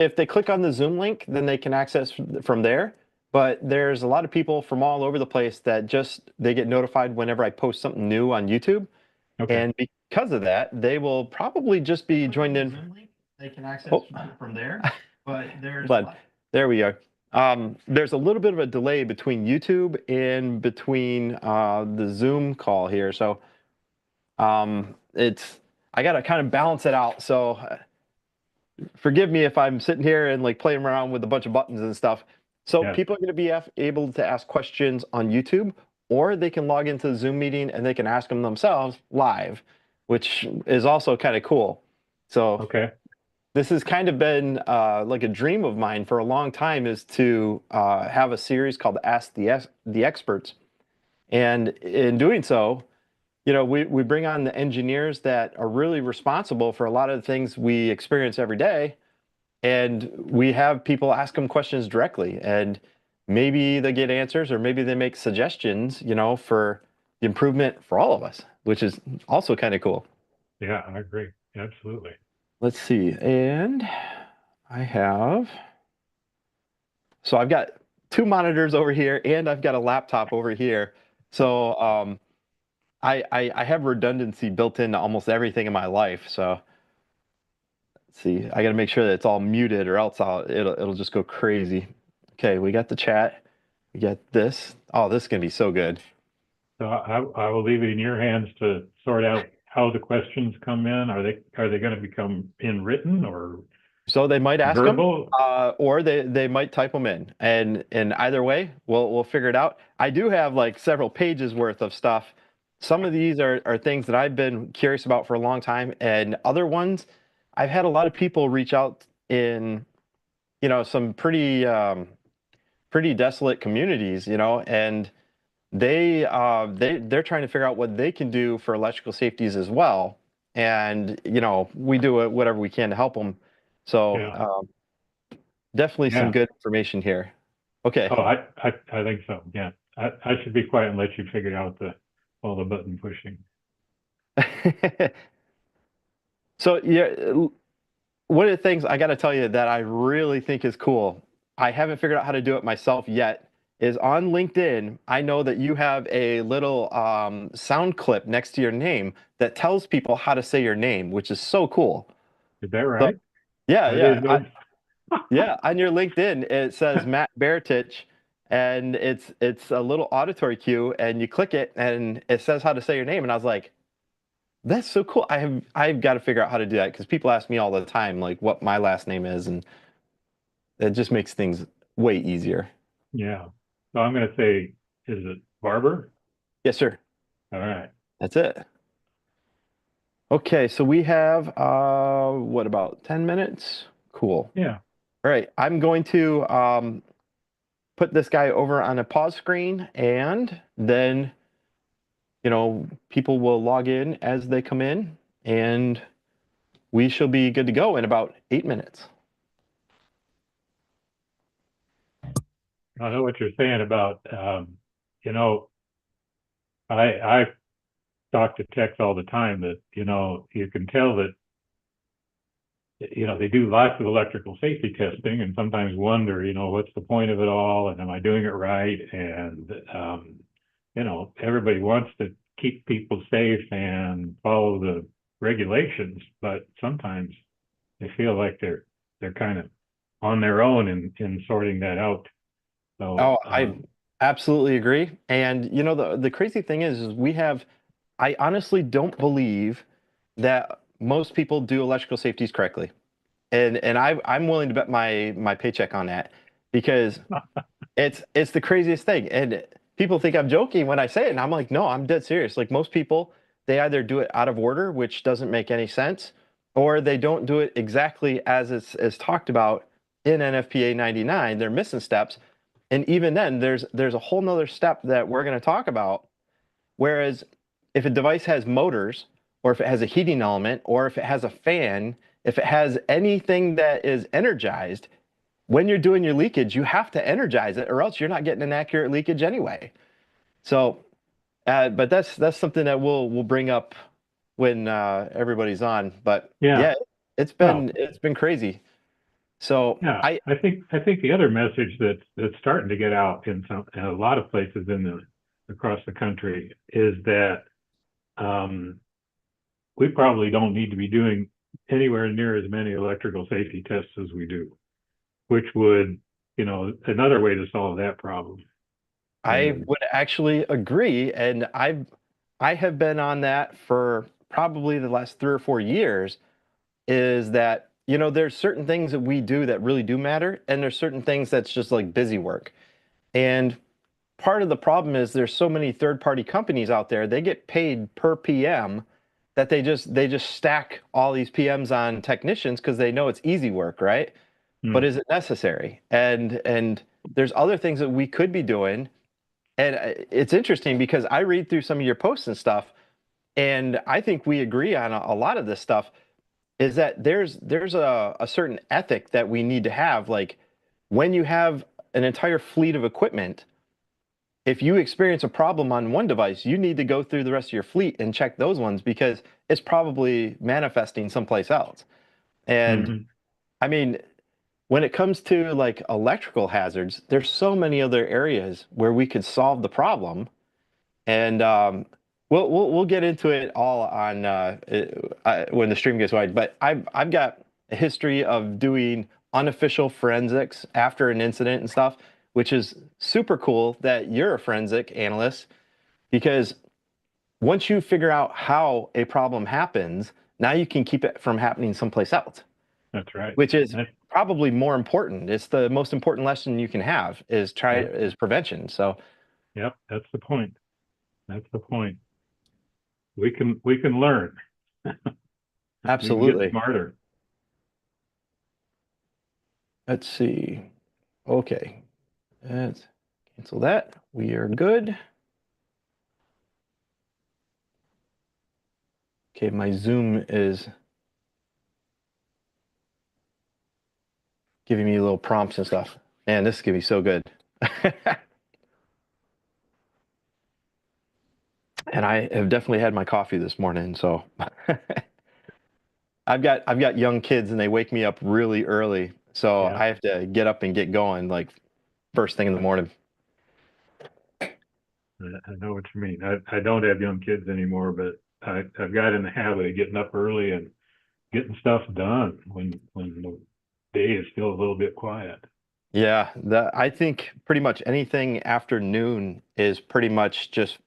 if they click on the Zoom link, then they can access from there. But there's a lot of people from all over the place that they get notified whenever I post something new on YouTube. Okay. And because of that, they will probably just be joined in. Zoom link, they can access from there. But there we are. There's a little bit of a delay between YouTube and between the Zoom call here. So I got to kind of balance it out. So forgive me if I'm sitting here and like playing around with a bunch of buttons and stuff. So Yeah. people are going to be able to ask questions on YouTube, or they can log into the Zoom meeting and they can ask them themselves live, which is also kind of cool. So Okay. this has kind of been like a dream of mine for a long time, is to have a series called Ask the Experts. And in doing so, we bring on the engineers that are really responsible for a lot of the things we experience every day. And we have people ask them questions directly, and maybe they get answers, or maybe they make suggestions, for the improvement for all of us, which is also kind of cool. Yeah, I agree. Absolutely. Let's see. And so I've got two monitors over here, and I've got a laptop over here. So I have redundancy built into almost everything in my life. So let's see, I got to make sure that it's all muted, or else it'll just go crazy. Okay, we got the chat. We got this. Oh, this is gonna be so good. So I will leave it in your hands to sort out how the questions come in. Are they going to become in written or So they might ask them, verbal? or they might type them in, and either way, we'll figure it out. I do have like several pages worth of stuff. Some of these are things that I've been curious about for a long time, and other ones, I've had a lot of people reach out in, some pretty desolate communities, and they're trying to figure out what they can do for electrical safeties as well. And we do whatever we can to help them. So Yeah. definitely some Yeah. good information here. Okay. Oh, I think so. Yeah. I should be quiet and let you figure out all the button pushing. So yeah, one of the things I got to tell you that I really think is cool, I haven't figured out how to do it myself yet, is on LinkedIn. I know that you have a little sound clip next to your name that tells people how to say your name, which is so cool. Is that So right? yeah, I didn't yeah, know. yeah. On your LinkedIn, it says Matt Baretich, and it's a little auditory cue, and you click it, and it says how to say your name, and I was like, that's so cool. I've got to figure out how to do that, because people ask me all the time like what my last name is, and it just makes things way easier. Yeah. So I'm going to say, is it Barber? Yes, sir. All right. That's it. Okay, so we have what, about 10 minutes? Cool. Yeah. All right, I'm going to put this guy over on a pause screen, and then people will log in as they come in, and we shall be good to go in about 8 minutes. I know what you're saying about, you know, I talk to techs all the time that, you can tell that, they do lots of electrical safety testing and sometimes wonder, what's the point of it all? And am I doing it right? And, everybody wants to keep people safe and follow the regulations, but sometimes they feel like they're kind of on their own in sorting that out. So, Oh, I absolutely agree. And the crazy thing is I honestly don't believe that most people do electrical safeties correctly. And I'm willing to bet my paycheck on that, because it's the craziest thing. And people think I'm joking when I say it, and I'm like, no, I'm dead serious. Like, most people, they either do it out of order, which doesn't make any sense, or they don't do it exactly as it's talked about in NFPA 99. They're missing steps. And even then, there's a whole nother step that we're going to talk about. Whereas if a device has motors, or if it has a heating element, or if it has a fan, if it has anything that is energized, when you're doing your leakage, you have to energize it, or else you're not getting an accurate leakage anyway. So, but that's something that we'll bring up when everybody's on. But yeah, yeah, it's well, been crazy. So Yeah, I think the other message that's starting to get out in a lot of places across the country is that um, we probably don't need to be doing anywhere near as many electrical safety tests as we do, which would, another way to solve that problem I is, would actually agree, and I have been on that for probably the last 3 or 4 years. Is that there's certain things that we do that really do matter, and there's certain things that's just like busy work. And part of the problem is there's so many third-party companies out there. They get paid per PM that they just stack all these PMs on technicians because they know it's easy work, right? But hmm, is it necessary? And there's other things that we could be doing. And it's interesting because I read through some of your posts and stuff, and I think we agree on a lot of this stuff. Is that there's a certain ethic that we need to have. Like when you have an entire fleet of equipment, if you experience a problem on one device, you need to go through the rest of your fleet and check those ones because it's probably manifesting someplace else. And hmm, I mean, when it comes to like electrical hazards, there's so many other areas where we could solve the problem. And we'll get into it all on when the stream gets wide. But I've got a history of doing unofficial forensics after an incident and stuff, which is super cool that you're a forensic analyst because once you figure out how a problem happens, now you can keep it from happening someplace else, that's right. which is That, probably more important. It's the most important lesson you can have yep, is prevention. So yep, that's the point. That's the point. We can learn. We can get absolutely. smarter. Let's see. Okay, let's cancel that. We are good. Okay, my Zoom is giving me little prompts and stuff. Man, this is gonna be so good. And I have definitely had my coffee this morning, so I've got young kids and they wake me up really early, so Yeah, I have to get up and get going like first thing in the morning. I know what you mean. I don't have young kids anymore, but I've got in the habit of getting up early and getting stuff done when the day is still a little bit quiet. Yeah, I think pretty much anything after noon is pretty much just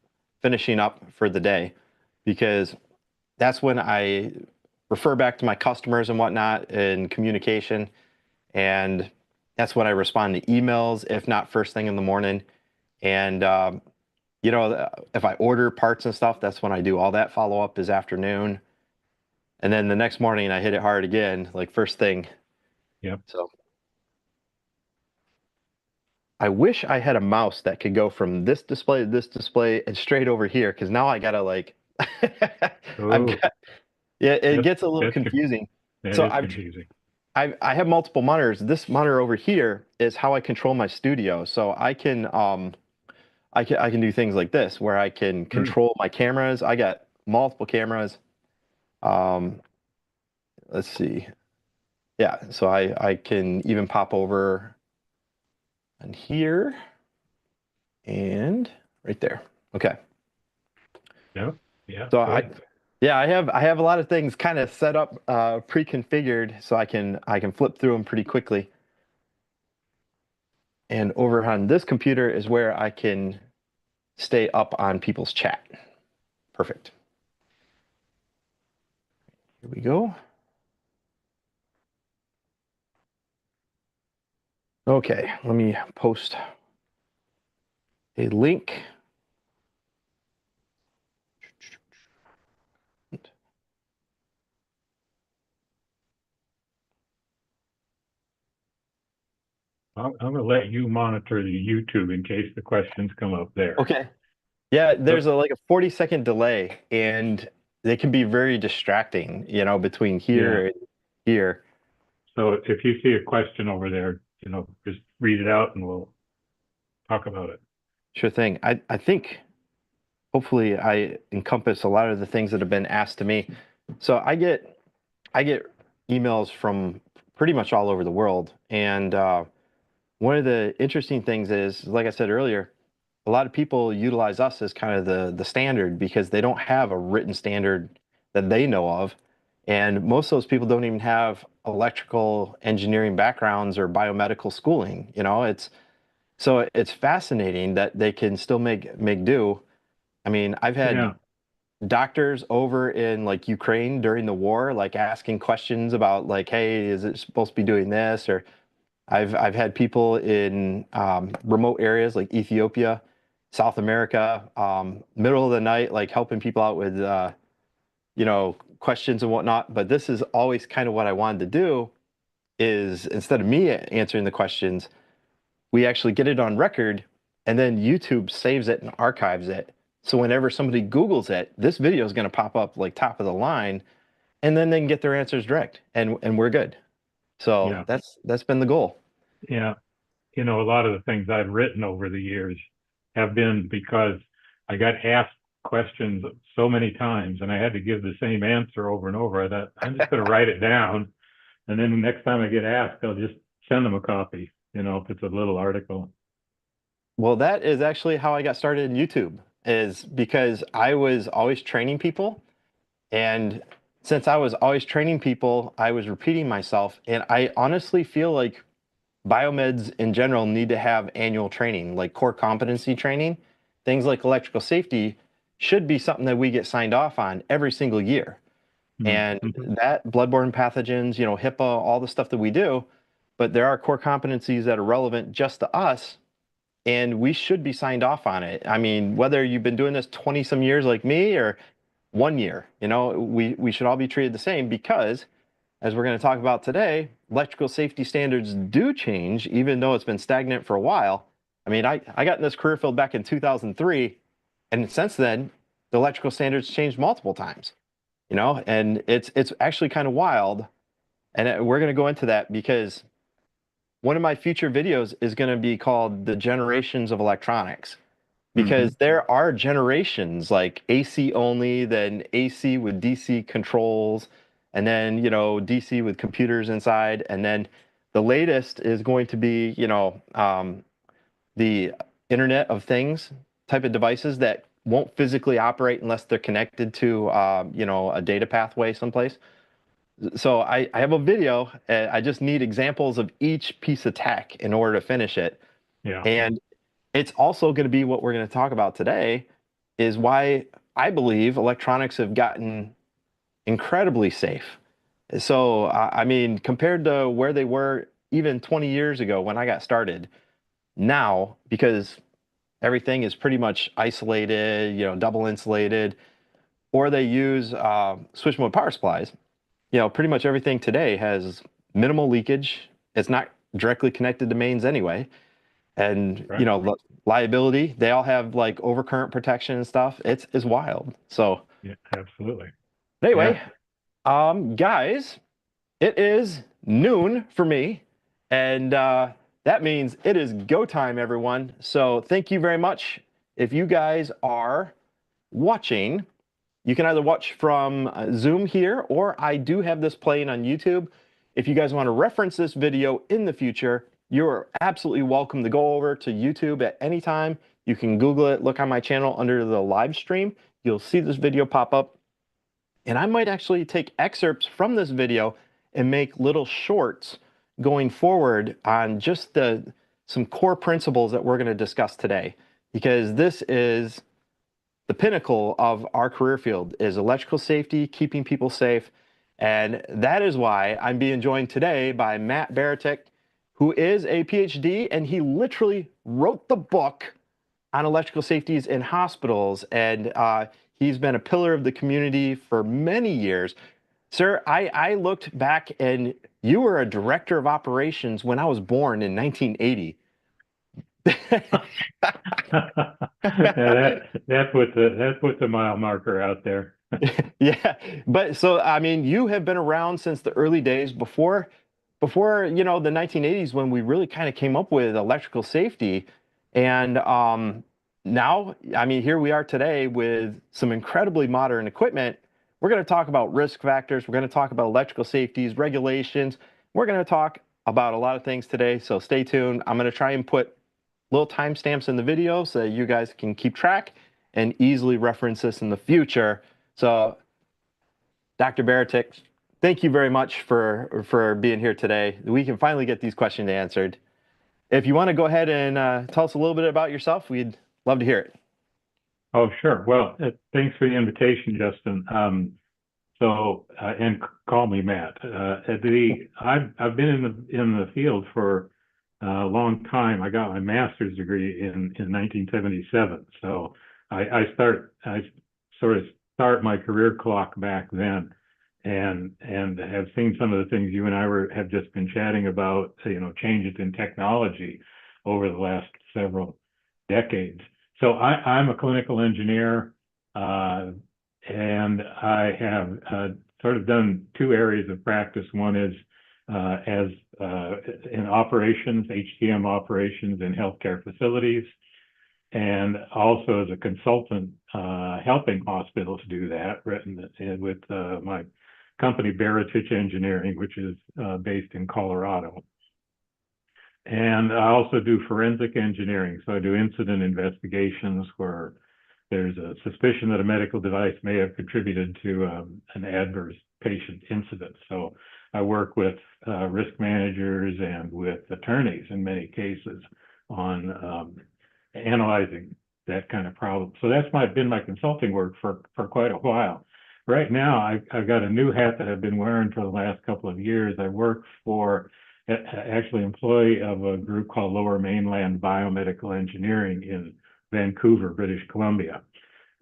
finishing up for the day because that's when I refer back to my customers and whatnot in communication. And that's when I respond to emails, if not first thing in the morning. And, if I order parts and stuff, that's when I do all that follow up is afternoon. And then the next morning I hit it hard again, like first thing. Yep. So I wish I had a mouse that could go from this display to this display and straight over here. Cause now I gotta like, I've Oh, got, yeah, it that's gets a little that's confusing. that So is confusing. I have multiple monitors. This monitor over here is how I control my studio. So I can do things like this where I can Hmm. control my cameras. I got multiple cameras. Um, let's see. Yeah, so I can even pop over and here and right there. Okay. Yeah, yeah, So good. yeah, I have a lot of things kind of set up pre-configured so I can flip through them pretty quickly. And over on this computer is where I can stay up on people's chat. Perfect. Here we go. Okay, let me post a link. I'm going to let you monitor the YouTube in case the questions come up there. Okay. Yeah, So, there's like a 40-second delay and they can be very distracting, between yeah. here and here. So if you see a question over there, just read it out and we'll talk about it. Sure thing. I think hopefully I encompass a lot of the things that have been asked to me. So I get emails from pretty much all over the world. And one of the interesting things is, like I said earlier, a lot of people utilize us as kind of the standard because they don't have a written standard that they know of. And most of those people don't even have electrical engineering backgrounds or biomedical schooling. So it's fascinating that they can still make do. I mean, I've had Yeah. doctors over in like Ukraine during the war, like asking questions about like, hey, is it supposed to be doing this? Or I've had people in remote areas like Ethiopia, South America, middle of the night, like helping people out with questions and whatnot. But this is always kind of what I wanted to do is instead of me answering the questions, we actually get it on record, and then YouTube saves it and archives it. So whenever somebody Googles it, this video is going to pop up like top of the line, and then they can get their answers direct, and we're good. So Yeah. that's been the goal. Yeah. A lot of the things I've written over the years have been because I got asked questions so many times and I had to give the same answer over and over. I thought, I'm just going to write it down. And then the next time I get asked, I'll just send them a copy, if it's a little article. Well, that is actually how I got started in YouTube, is because I was always training people. And since I was always training people, I was repeating myself. And I honestly feel like biomeds in general need to have annual training, like core competency training. Things like electrical safety should be something that we get signed off on every single year. And Mm-hmm. that bloodborne pathogens, HIPAA, all the stuff that we do, but there are core competencies that are relevant just to us, and we should be signed off on it. I mean, whether you've been doing this 20 some years like me or 1 year, we should all be treated the same because, as we're going to talk about today, electrical safety standards do change, even though it's been stagnant for a while. I mean, I got in this career field back in 2003, and since then, the electrical standards changed multiple times, and it's actually kind of wild. And we're going to go into that because one of my future videos is going to be called The Generations of Electronics, Mm-hmm. because there are generations like AC only, then AC with DC controls, and then, DC with computers inside. And then the latest is going to be, the Internet of Things type of devices that won't physically operate unless they're connected to, a data pathway someplace. So I have a video. I just need examples of each piece of tech in order to finish it. Yeah. And it's also going to be what we're going to talk about today is why I believe electronics have gotten incredibly safe. So, I mean, compared to where they were even 20 years ago when I got started, now, because everything is pretty much isolated, double insulated, or they use switch mode power supplies, pretty much everything today has minimal leakage. It's not directly connected to mains anyway. And, Right. liability, they all have like overcurrent protection and stuff. It's wild. So Yeah, absolutely. anyway, Yeah. guys, it is noon for me. And that means it is go time, everyone. So thank you very much. If you guys are watching, you can either watch from Zoom here, or I do have this playing on YouTube. If you guys want to reference this video in the future, you're absolutely welcome to go over to YouTube at any time. You can Google it, look on my channel under the live stream. You'll see this video pop up. And I might actually take excerpts from this video and make little shorts going forward on just some core principles that we're going to discuss today, because this is the pinnacle of our career field is electrical safety, keeping people safe. And that is why I'm being joined today by Matt Baretich, who is a PhD, and he literally wrote the book on electrical safeties in hospitals. And he's been a pillar of the community for many years. Sir, I looked back and you were a director of operations when I was born in 1980. Yeah, that puts a mile marker out there. Yeah, but so I mean, you have been around since the early days before the 1980s when we really kind of came up with electrical safety, and now I mean here we are today with some incredibly modern equipment. We're going to talk about risk factors. We're going to talk about electrical safeties, regulations, We're going to talk about a lot of things today, so stay tuned. I'm going to try and put little timestamps in the video so that you guys can keep track and easily reference this in the future. So, Dr. Baretich, thank you very much for being here today. We can finally get these questions answered. If you want to go ahead and tell us a little bit about yourself, we'd love to hear it. Oh, sure. Well, thanks for the invitation, Justin. And call me Matt. I've been in the field for a long time. I got my master's degree in 1977. So I sort of start my career clock back then, and have seen some of the things you and I have just been chatting about. Changes in technology over the last several decades. So I'm a clinical engineer. And I have sort of done two areas of practice. One is in operations, HTM operations in healthcare facilities, and also as a consultant helping hospitals do that, with my company Baretich Engineering, which is based in Colorado. And I also do forensic engineering. So I do incident investigations where there's a suspicion that a medical device may have contributed to an adverse patient incident. So I work with risk managers and with attorneys in many cases on analyzing that kind of problem. So that's been my consulting work for quite a while. Right now, I've got a new hat that I've been wearing for the last couple of years. I work for, actually employee of a group called Lower Mainland Biomedical Engineering in Vancouver, British Columbia.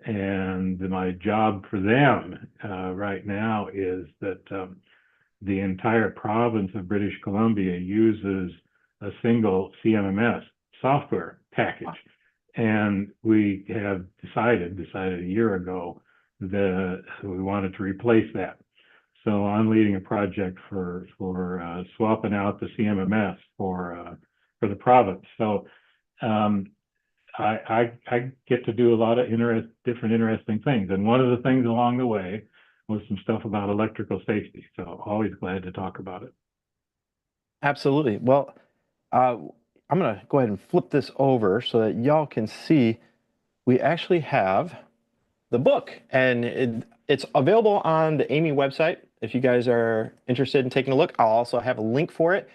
And my job for them right now is that the entire province of British Columbia uses a single CMMS software package. And we have decided a year ago that we wanted to replace that. So I'm leading a project for swapping out the CMMS for the province. So I get to do a lot of different interesting things. And one of the things along the way was some stuff about electrical safety. So always glad to talk about it. Absolutely. Well, I'm going to go ahead and flip this over so that y'all can see we actually have the book, and it's available on the Amy website. If you guys are interested in taking a look, I'll also have a link for it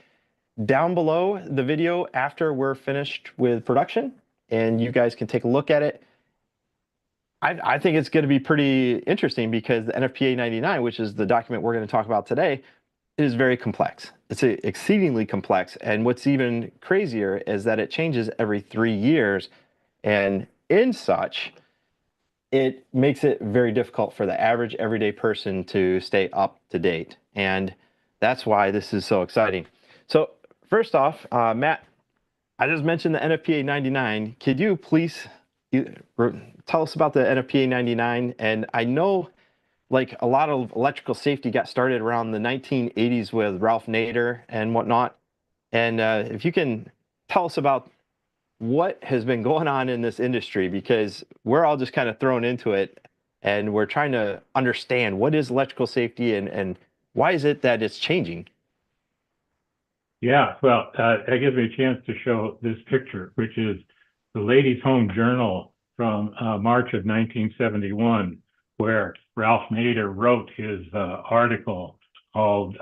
down below the video after we're finished with production, and you guys can take a look at it. I think it's going to be pretty interesting because the NFPA 99, which is the document we're going to talk about today, is very complex. It's exceedingly complex, and what's even crazier is that it changes every 3 years, and in such, it makes it very difficult for the average everyday person to stay up to date. And that's why this is so exciting. So first off, Matt, I just mentioned the NFPA 99. Could you please tell us about the NFPA 99? And I know like a lot of electrical safety got started around the 1980s with Ralph Nader and whatnot. And if you can tell us about what has been going on in this industry, because we're all just kind of thrown into it and we're trying to understand what is electrical safety and why is it that it's changing? Yeah, well, that gives me a chance to show this picture, which is the Ladies' Home Journal from March of 1971, where Ralph Nader wrote his article called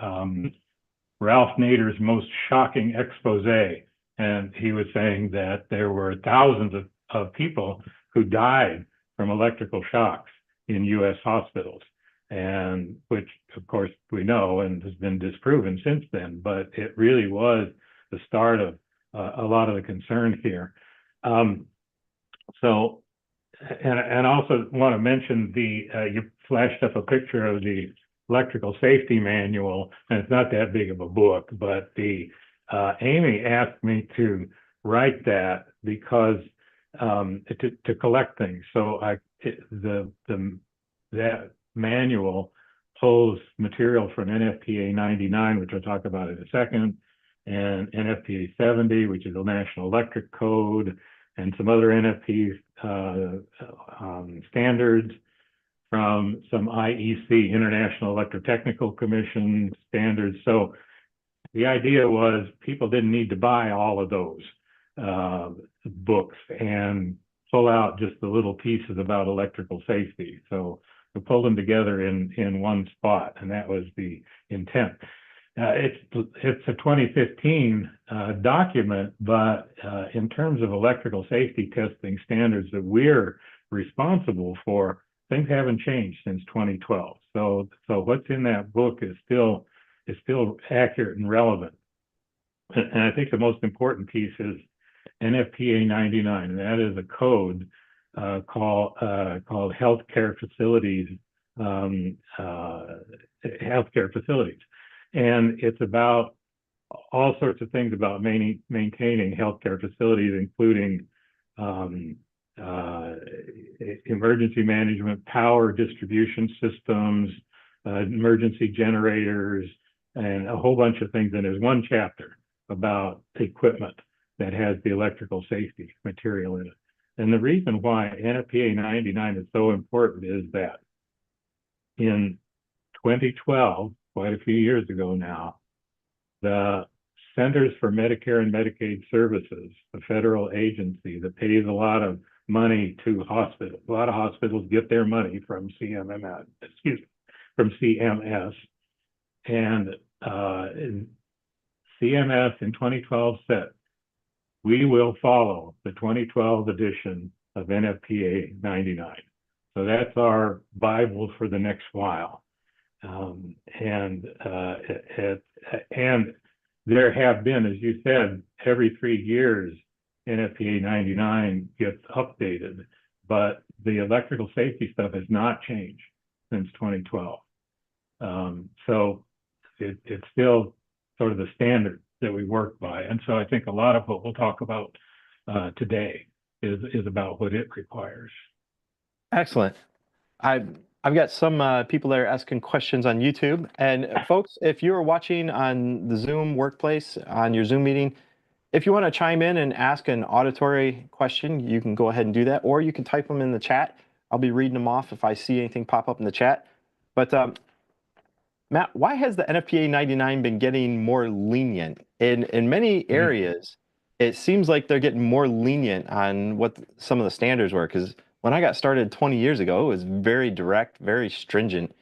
Ralph Nader's Most Shocking Expose. And he was saying that there were thousands of people who died from electrical shocks in U.S. hospitals, and which, of course, we know and has been disproven since then. But it really was the start of a lot of the concern here. So, and also want to mention you flashed up a picture of the electrical safety manual, and it's not that big of a book, but Amy asked me to write that because to collect things. So that manual pulls material from NFPA 99, which I'll talk about in a second, and NFPA 70, which is the National Electric Code, and some other NFP standards from some IEC, International Electrotechnical Commission standards. So the idea was people didn't need to buy all of those books and pull out just the little pieces about electrical safety. So we pulled them together in one spot, and that was the intent. It's a 2015 document, but in terms of electrical safety testing standards that we're responsible for, things haven't changed since 2012. So what's in that book is still accurate and relevant. And I think the most important piece is NFPA 99, and that is a code called healthcare facilities, and it's about all sorts of things about maintaining healthcare facilities, including emergency management, power distribution systems, emergency generators, and a whole bunch of things. And there's one chapter about equipment that has the electrical safety material in it. And the reason why NFPA 99 is so important is that in 2012, quite a few years ago now, the Centers for Medicare and Medicaid Services, the federal agency that pays a lot of money to hospitals. A lot of hospitals get their money from CMS, and CMS in 2012 said, we will follow the 2012 edition of NFPA 99. So that's our Bible for the next while. And there have been, as you said, every 3 years, NFPA 99 gets updated, but the electrical safety stuff has not changed since 2012. So it's still sort of the standard that we work by. And so I think a lot of what we'll talk about today is about what it requires. Excellent. I've got some people that are asking questions on YouTube. And folks, if you're watching on the Zoom workplace, on your Zoom meeting, if you want to chime in and ask an auditory question, you can go ahead and do that, or you can type them in the chat. I'll be reading them off if I see anything pop up in the chat. But Matt, why has the NFPA 99 been getting more lenient? In many areas, it seems like they're getting more lenient on what some of the standards were, because when I got started 20 years ago, it was very direct, very stringent.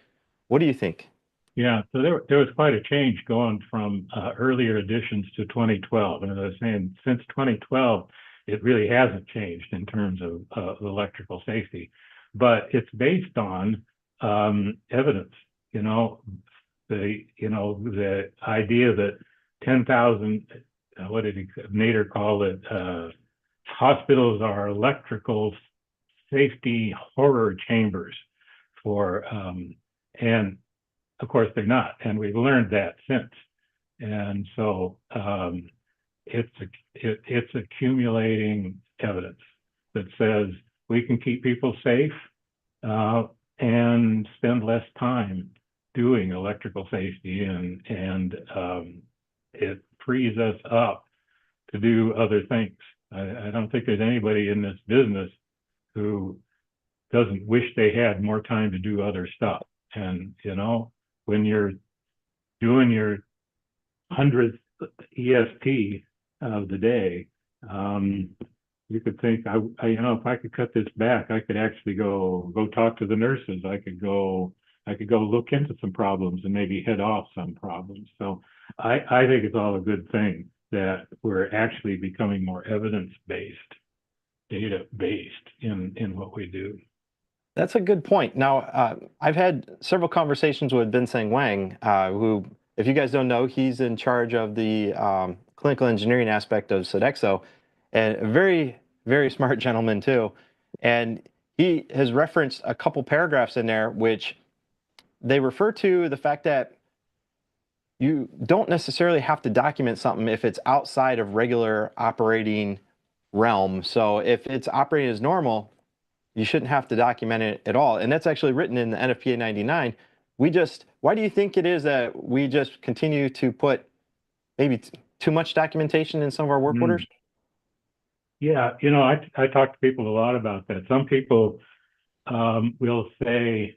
What do you think? Yeah, so there was quite a change going from earlier editions to 2012. And as I was saying, since 2012, it really hasn't changed in terms of electrical safety, but it's based on evidence. The idea that 10,000, what did Nader call it? Hospitals are electrical safety horror chambers and of course they're not, and we've learned that since. And so it's accumulating evidence that says we can keep people safe and spend less time doing electrical safety, and it frees us up to do other things. I don't think there's anybody in this business who doesn't wish they had more time to do other stuff. And when you're doing your 100th ESP of the day, you could think, if I could cut this back, I could actually go talk to the nurses. I could go look into some problems and maybe head off some problems. So I think it's all a good thing that we're actually becoming more evidence-based, data-based in what we do. That's a good point. Now, I've had several conversations with Bin-Seng Wang, who, if you guys don't know, he's in charge of the clinical engineering aspect of Sodexo, and a very, very smart gentleman too. And he has referenced a couple paragraphs in there which they refer to the fact that you don't necessarily have to document something if it's outside of regular operating realm. So if it's operating as normal, you shouldn't have to document it at all. And that's actually written in the NFPA 99. Why do you think it is that we just continue to put maybe too much documentation in some of our work orders? Yeah, I talk to people a lot about that. Some people will say,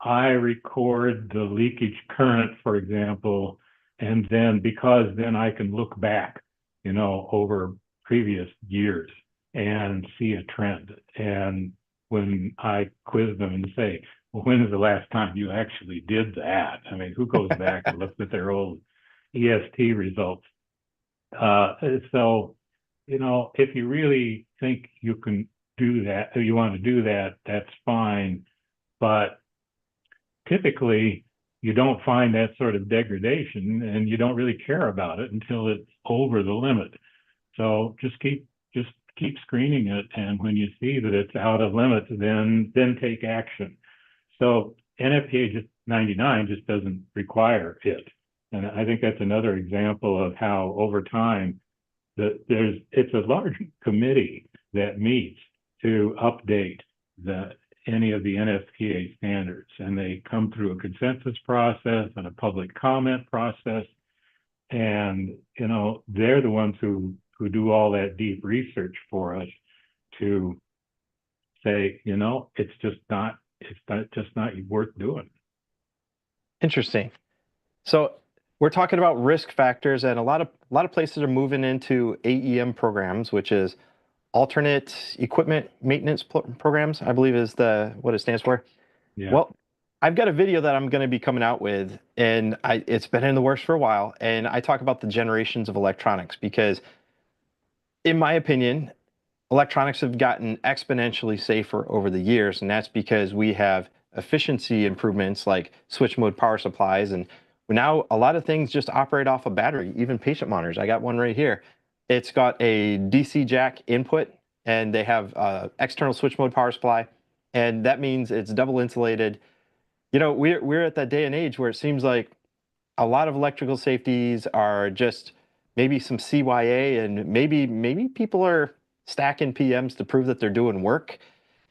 I record the leakage current, for example, And then because then I can look back, over previous years and see a trend. And when I quiz them and say, well, when is the last time you actually did that? I mean, who goes back and looks at their old EST results? Uh, so, if you really think you can do that, if you want to do that, that's fine. But typically, you don't find that sort of degradation and you don't really care about it until it's over the limit. So just keep screening it, and when you see that it's out of limits, then take action. So NFPA just 99 just doesn't require it, and I think that's another example of how over time it's a large committee that meets to update any of the NFPA standards, and they come through a consensus process and a public comment process, and they're the ones who do all that deep research for us to say, it's just not worth doing. Interesting. So we're talking about risk factors, and a lot of places are moving into AEM programs, which is alternate equipment maintenance programs, I believe is what it stands for. Yeah. Well, I've got a video that I'm going to be coming out with, and it's been in the works for a while, and I talk about the generations of electronics because, in my opinion, electronics have gotten exponentially safer over the years, and that's because we have efficiency improvements like switch mode power supplies, and now a lot of things just operate off a battery, even patient monitors. I got one right here. It's got a DC jack input, and they have external switch mode power supply, and that means it's double insulated. We're at that day and age where it seems like a lot of electrical safeties are just maybe some CYA, and maybe people are stacking PMs to prove that they're doing work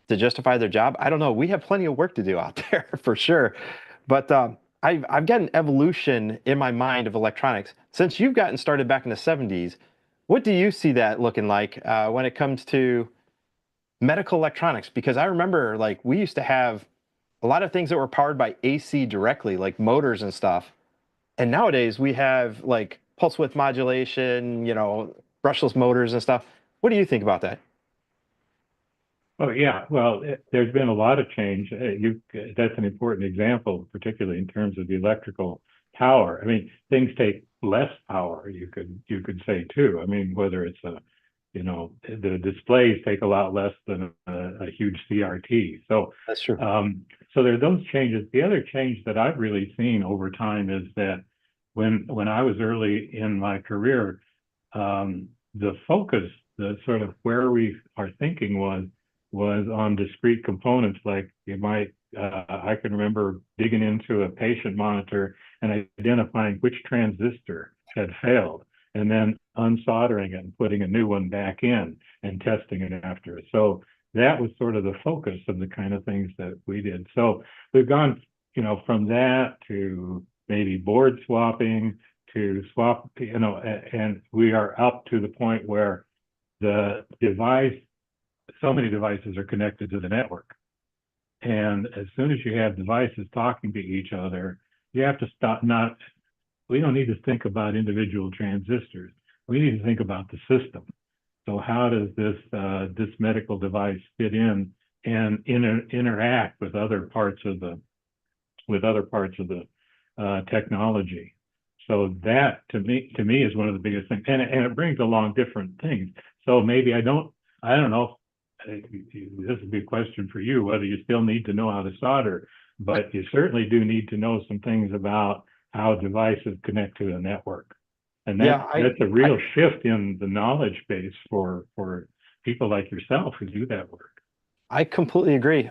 to justify their job. I don't know. We have plenty of work to do out there for sure. But I've got an evolution in my mind of electronics. Since you've gotten started back in the 70s, what do you see that looking like when it comes to medical electronics? Because I remember like we used to have a lot of things that were powered by AC directly, like motors and stuff. And nowadays we have like pulse width modulation, brushless motors and stuff. What do you think about that? Oh yeah. Well, there's been a lot of change. That's an important example, particularly in terms of the electrical power. I mean, things take less power. You could say too. I mean, whether it's the displays take a lot less than a huge CRT. So That's true. so there are those changes. The other change that I've really seen over time is that when I was early in my career, the focus, the sort of where we our thinking was on discrete components. Like I can remember digging into a patient monitor and identifying which transistor had failed, and then unsoldering it and putting a new one back in and testing it after. So that was sort of the focus of the kind of things that we did. So we've gone, from that to maybe board swapping to swap, and we are up to the point where so many devices are connected to the network. And as soon as you have devices talking to each other, you have to we don't need to think about individual transistors. We need to think about the system. So how does this medical device fit in and interact with other parts of the technology? So that to me is one of the biggest things, and it brings along different things. So maybe I don't know. This would be a question for you, whether you still need to know how to solder, but you certainly do need to know some things about how devices connect to the network. And that's a real shift in the knowledge base for people like yourself who do that work. I completely agree.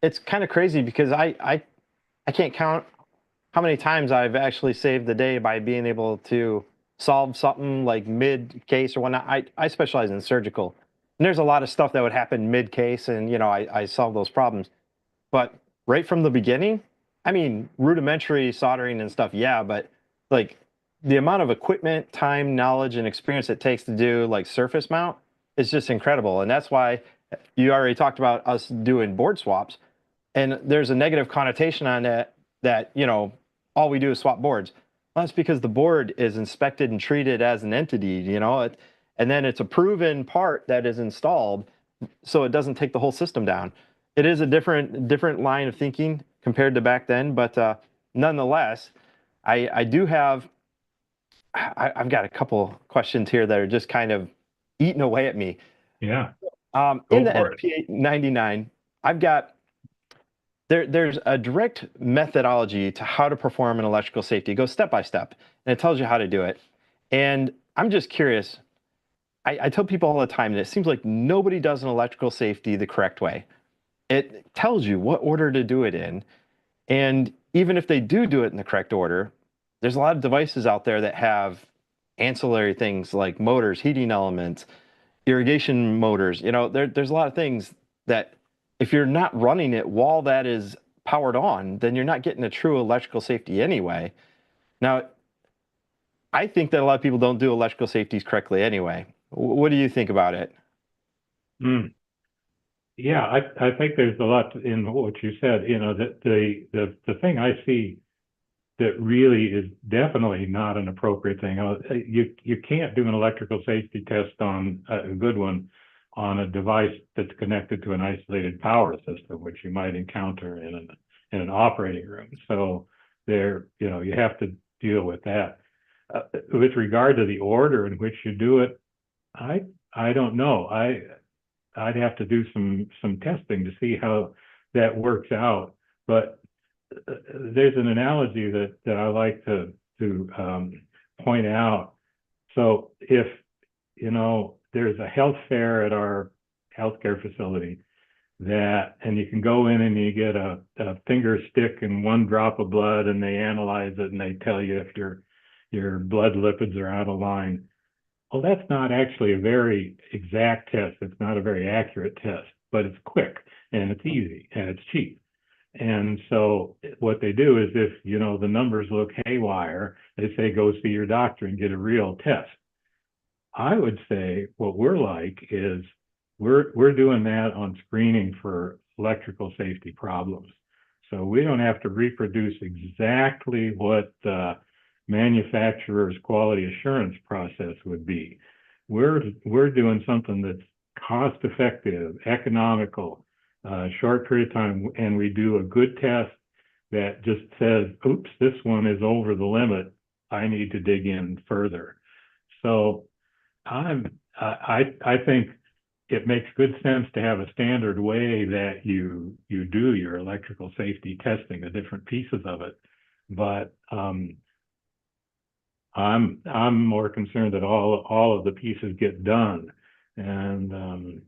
It's kind of crazy because I can't count how many times I've actually saved the day by being able to solve something like mid case or whatnot. I specialize in surgical, and there's a lot of stuff that would happen mid case, and I solve those problems. But right from the beginning, I mean, rudimentary soldering and stuff, yeah, but like the amount of equipment, time, knowledge, and experience it takes to do like surface mount is just incredible. And that's why you already talked about us doing board swaps. And there's a negative connotation on that, all we do is swap boards. Well, that's because the board is inspected and treated as an entity, and then it's a proven part that is installed, so it doesn't take the whole system down. It is a different line of thinking compared to back then, but nonetheless, I do have I've got a couple questions here that are just kind of eating away at me. Yeah, In go the for it. NFPA 99, I've got there's a direct methodology to how to perform an electrical safety. It goes step by step, and it tells you how to do it. And I'm just curious. I tell people all the time that it seems like nobody does an electrical safety the correct way. It tells you what order to do it in, and even if they do it in the correct order, there's a lot of devices out there that have ancillary things like motors, heating elements, irrigation motors. There's a lot of things that if you're not running it while that is powered on, then you're not getting a true electrical safety anyway. Now, I think that a lot of people don't do electrical safeties correctly anyway. What do you think about it? Mm. Yeah, I think there's a lot in what you said. That the thing I see that really is definitely not an appropriate thing. You can't do an electrical safety test on a good one on a device that's connected to an isolated power system, which you might encounter in an operating room. So you have to deal with that. With regard to the order in which you do it, I don't know. I'd have to do some testing to see how that works out. But there's an analogy that I like to point out. So if there's a health fair at our healthcare facility and you can go in and you get a finger stick and 1 drop of blood, and they analyze it and they tell you if your blood lipids are out of line. Well, that's not actually a very exact test. It's not a very accurate test, but it's quick and it's easy and it's cheap. And so what they do is if, the numbers look haywire, they say, go see your doctor and get a real test. I would say what we're like is we're doing that on screening for electrical safety problems. So we don't have to reproduce exactly what the manufacturer's quality assurance process would be. We're doing something that's cost effective, economical, short period of time, and we do a good test that just says, oops, this one is over the limit. I need to dig in further. So I think it makes good sense to have a standard way that you do your electrical safety testing, the different pieces of it. But I'm more concerned that all of the pieces get done, and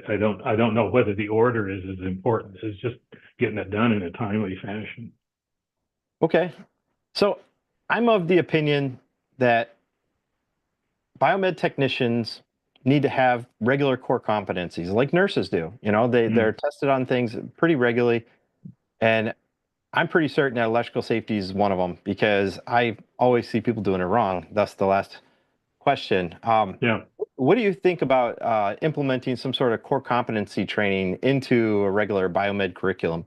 I don't know whether the order is as important as just getting it done in a timely fashion. Okay. So I'm of the opinion that biomed technicians need to have regular core competencies like nurses do. They're tested on things pretty regularly. And I'm pretty certain that electrical safety is one of them because I always see people doing it wrong. That's the last question. Yeah. What do you think about implementing some sort of core competency training into a regular biomed curriculum?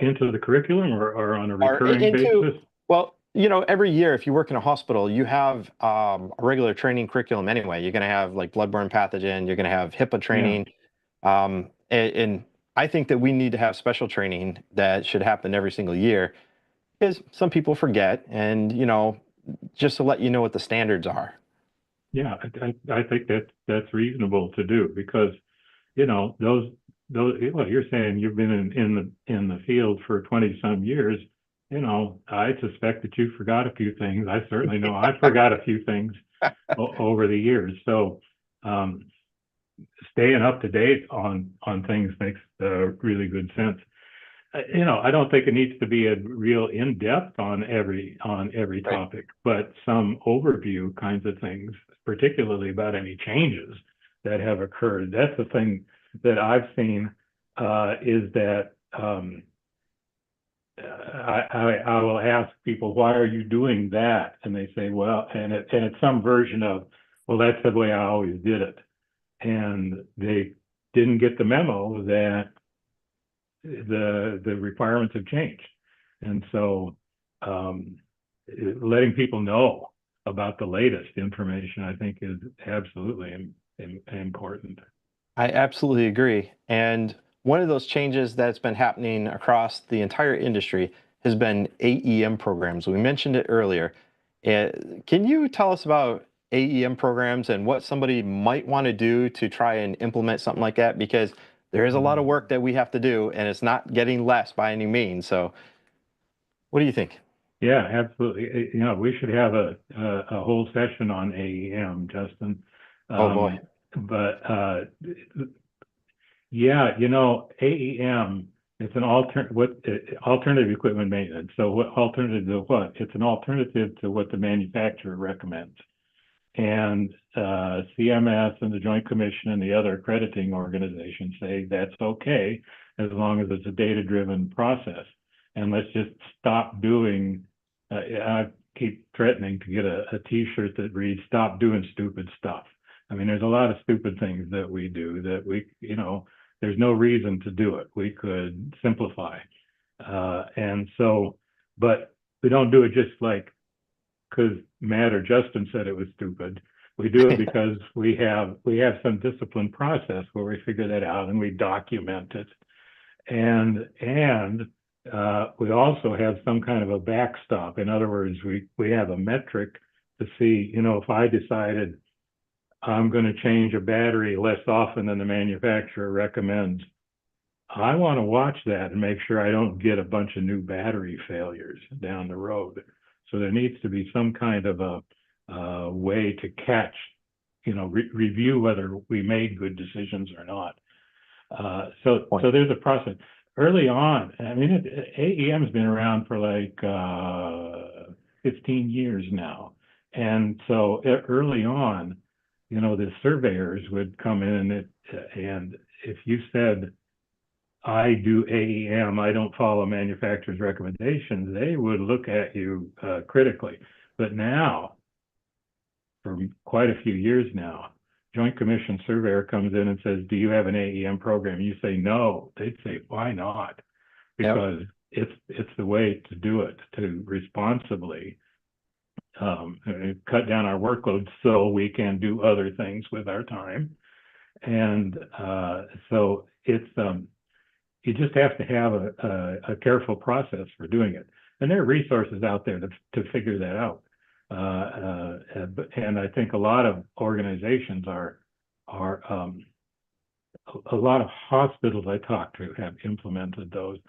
Into the curriculum or on a Or recurring basis? well, every year, if you work in a hospital, you have a regular training curriculum anyway. You're going to have like bloodborne pathogen, you're going to have HIPAA Yeah. training. And I think that we need to have special training that should happen every single year because some people forget and, just to let you know what the standards are. Yeah, I think that's reasonable to do because those well, you're saying you've been in the field for 20 some years. I suspect that you forgot a few things. I certainly know I forgot a few things over the years. So staying up to date on things makes really good sense. I don't think it needs to be a real in depth on every Right. topic, but some overview kinds of things, particularly about any changes that have occurred. That's the thing that I've seen is that I will ask people, why are you doing that? And they say, well, and it's some version of, well, that's the way I always did it. And they didn't get the memo that the requirements have changed. And so um, letting people know about the latest information, I think, is absolutely important. I absolutely agree. And one of those changes that's been happening across the entire industry has been AEM programs. We mentioned it earlier. Uh, can you tell us about AEM programs and what somebody might want to do to try and implement something like that? Because there is a lot of work that we have to do, and it's not getting less by any means. So, what do you think? Yeah, absolutely. We should have a whole session on AEM, Justin. Oh boy. Um, but yeah, AEM, it's an alternative equipment maintenance. So what alternative to what? It's an alternative to what the manufacturer recommends. And CMS and the Joint Commission and the other accrediting organizations say that's okay as long as it's a data-driven process. And let's just stop doing. I keep threatening to get a T-shirt that reads "Stop doing stupid stuff." I mean, there's a lot of stupid things that we do that there's no reason to do it. We could simplify, and so, but we don't do it just like because Matt or Justin said it was stupid. We do it because we have some disciplined process where we figure that out and we document it, and we also have some kind of a backstop. In other words, we have a metric to see, if I decided I'm going to change a battery less often than the manufacturer recommends, I want to watch that and make sure I don't get a bunch of new battery failures down the road. So there needs to be some kind of a way to catch, review whether we made good decisions or not. So there's a process. Early on, I mean, AEM's been around for like 15 years now. And so early on, the surveyors would come in and if you said, I do AEM, I don't follow manufacturer's recommendations, they would look at you critically. But now, for quite a few years now, Joint Commission surveyor comes in and says, do you have an AEM program? You say no. They'd say, why not? Yep. Because it's the way to do it, to responsibly cut down our workload so we can do other things with our time. And so it's you just have to have a careful process for doing it. And there are resources out there to figure that out. And I think a lot of organizations are a lot of hospitals I talk to have implemented those.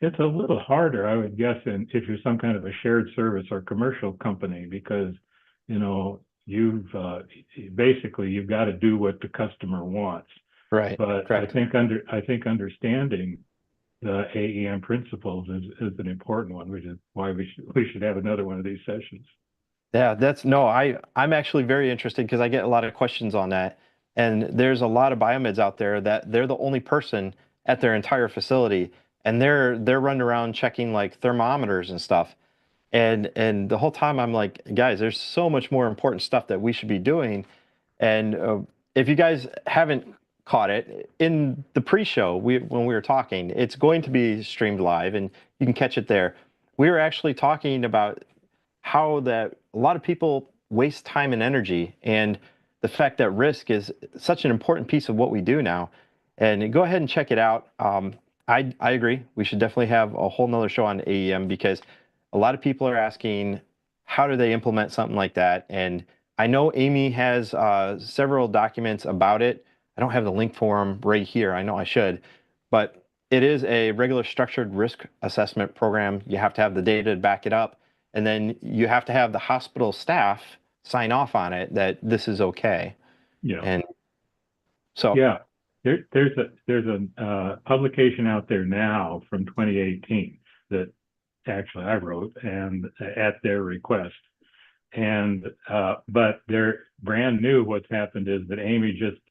It's a little harder, I would guess, if you're some kind of a shared service or commercial company, because you've basically you've got to do what the customer wants. Right. But I Correct. think understanding the AEM principles is an important one, which is why we should have another one of these sessions. Yeah, that's no, I'm actually very interested because I get a lot of questions on that. And there's a lot of biomeds out there that they're the only person at their entire facility and they're running around checking like thermometers and stuff. And the whole time I'm like, guys, there's so much more important stuff that we should be doing. And if you guys haven't caught it in the pre-show, when we were talking, it's going to be streamed live, and you can catch it there. We were actually talking about how that a lot of people waste time and energy, and the fact that risk is such an important piece of what we do now. And go ahead and check it out. I agree. We should definitely have a whole nother show on AEM because a lot of people are asking how do they implement something like that. And I know Amy has several documents about it. I don't have the link for them right here. I know I should, but it is a regular structured risk assessment program. You have to have the data to back it up, and then you have to have the hospital staff sign off on it that this is okay. Yeah. And so, Yeah, there's a publication out there now from 2018 that actually I wrote and at their request. And but they're brand new. What's happened is that Amy just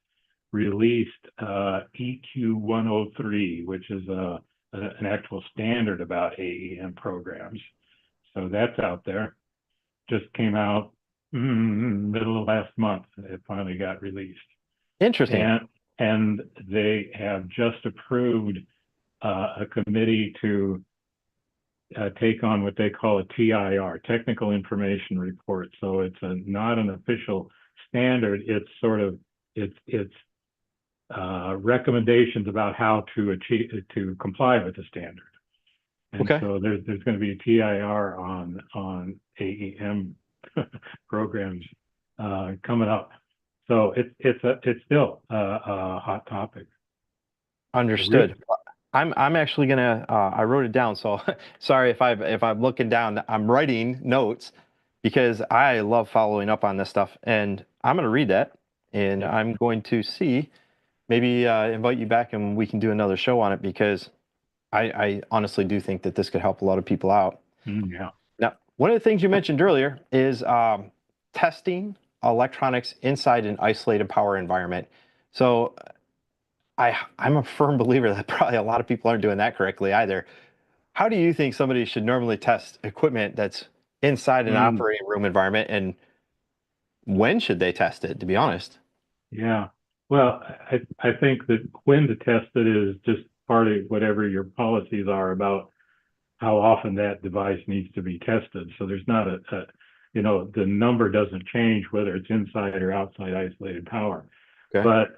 released EQ 103, which is an actual standard about AEM programs. So that's out there. Just came out middle of last month. It finally got released. interesting. And they have just approved a committee to take on what they call a TIR, Technical Information Report. So it's not an official standard. It's sort of it's recommendations about how to comply with the standard. And Okay. so there's going to be a TIR on AEM programs coming up. So it's still a hot topic. Understood. I'm actually gonna I wrote it down, so sorry if I'm looking down. I'm writing notes because I love following up on this stuff, and I'm gonna read that, and Yeah. I'm going to see maybe invite you back and we can do another show on it because I honestly do think that this could help a lot of people out. Yeah. Now, one of the things you mentioned earlier is testing electronics inside an isolated power environment. So I'm a firm believer that probably a lot of people aren't doing that correctly either. How do you think somebody should normally test equipment that's inside an Mm, operating room environment, and when should they test it, to be honest? yeah. Well, I think that when to test it is just part of whatever your policies are about how often that device needs to be tested. So there's not the number doesn't change whether it's inside or outside isolated power. Okay. But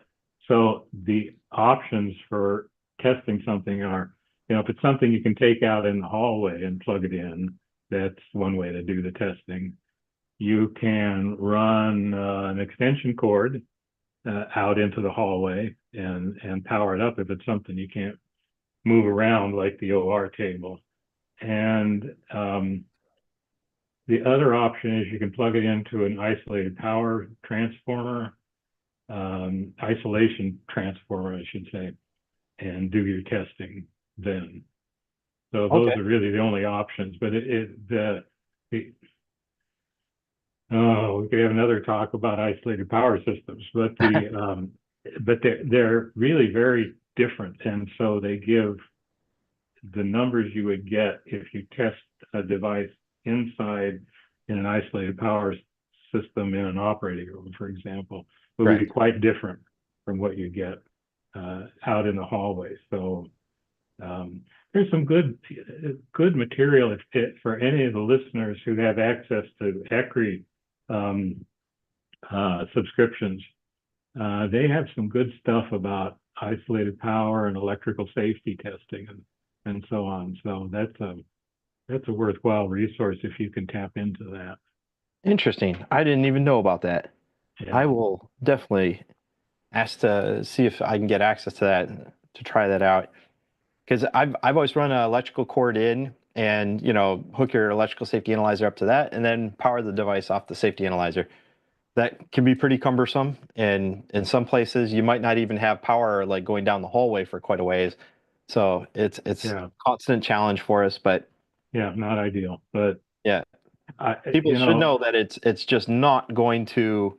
so the options for testing something are, if it's something you can take out in the hallway and plug it in, that's one way to do the testing. You can run an extension cord out into the hallway and power it up if it's something you can't move around like the OR table. And the other option is you can plug it into an isolated power transformer, isolation transformer, I should say, and do your testing then. So those Okay. are really the only options. But oh, we could have another talk about isolated power systems, but they're really very different, and so they give the numbers you would get if you test a device inside in an isolated power system in an operating room, for example, will be Correct. quite different from what you get out in the hallway. So there's some good material for any of the listeners who have access to ECRI subscriptions. They have some good stuff about isolated power and electrical safety testing and so on. So that's a worthwhile resource if you can tap into that. Interesting. I didn't even know about that. I Yeah, will definitely ask to see if I can get access to that to try that out. Because I've always run an electrical cord in and hook your electrical safety analyzer up to that and then power the device off the safety analyzer. That can be pretty cumbersome, and in some places you might not even have power like going down the hallway for quite a ways. So it's yeah, constant challenge for us, but yeah, not ideal, but yeah, I, people you should know, know that it's just not going to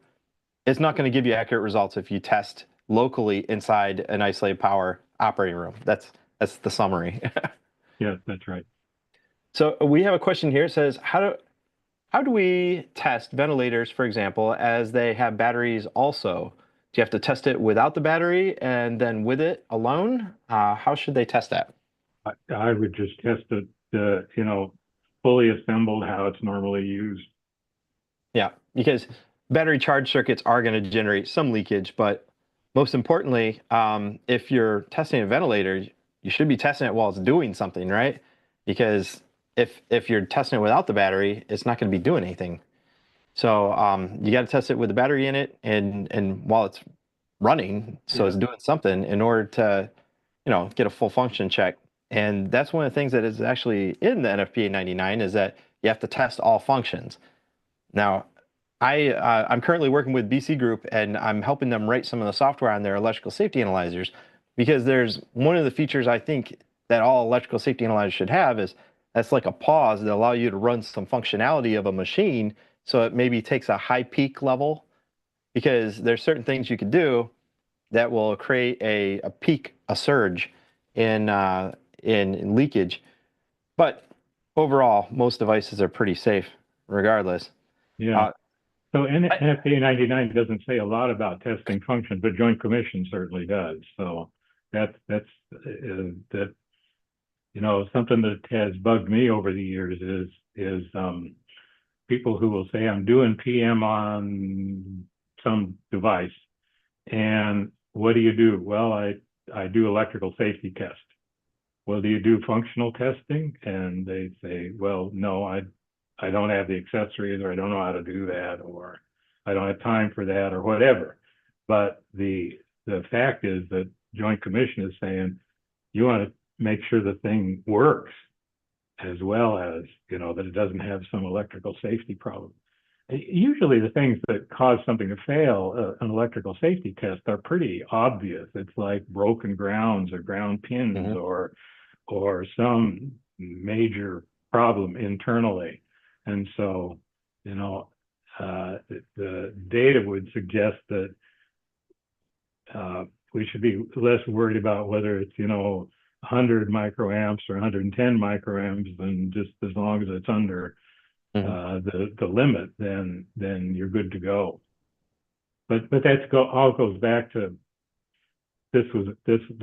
give you accurate results if you test locally inside an isolated power operating room. That's the summary. yeah, that's right. So we have a question here. It says, how do we test ventilators, for example, as they have batteries also? Do you have to test it without the battery and then with it alone? How should they test that? I would just test it, fully assembled how it's normally used. Yeah, because battery charge circuits are going to generate some leakage, but most importantly, if you're testing a ventilator, you should be testing it while it's doing something, right? Because if you're testing it without the battery, it's not going to be doing anything. So you got to test it with the battery in it, and while it's running, so Yeah, it's doing something in order to, get a full function check. And that's one of the things that is actually in the NFPA 99 is that you have to test all functions. Now, I'm currently working with BC Group, and I'm helping them write some of the software on their electrical safety analyzers, because there's one of the features I think that all electrical safety analyzers should have is that's like a pause that allow you to run some functionality of a machine, so it maybe takes a high peak level, because there's certain things you could do that will create a peak, a surge in leakage. But overall, most devices are pretty safe regardless. yeah. Uh, So I, NFPA 99 doesn't say a lot about testing function, but Joint Commission certainly does. So that's that something that has bugged me over the years is people who will say, I'm doing PM on some device. And what do you do? Well, I do electrical safety test. Well, do you do functional testing? And they say, well, no, I don't have the accessories, or I don't know how to do that, or I don't have time for that, or whatever. But the fact is that Joint Commission is saying you want to make sure the thing works, as well as, that it doesn't have some electrical safety problem. Usually the things that cause something to fail, an electrical safety test, are pretty obvious. It's like broken grounds or ground pins, Hmm. or some major problem internally. And so, the data would suggest that we should be less worried about whether it's, 100 microamps or 110 microamps, and just as long as it's under Hmm. the limit, then you're good to go. But all goes back to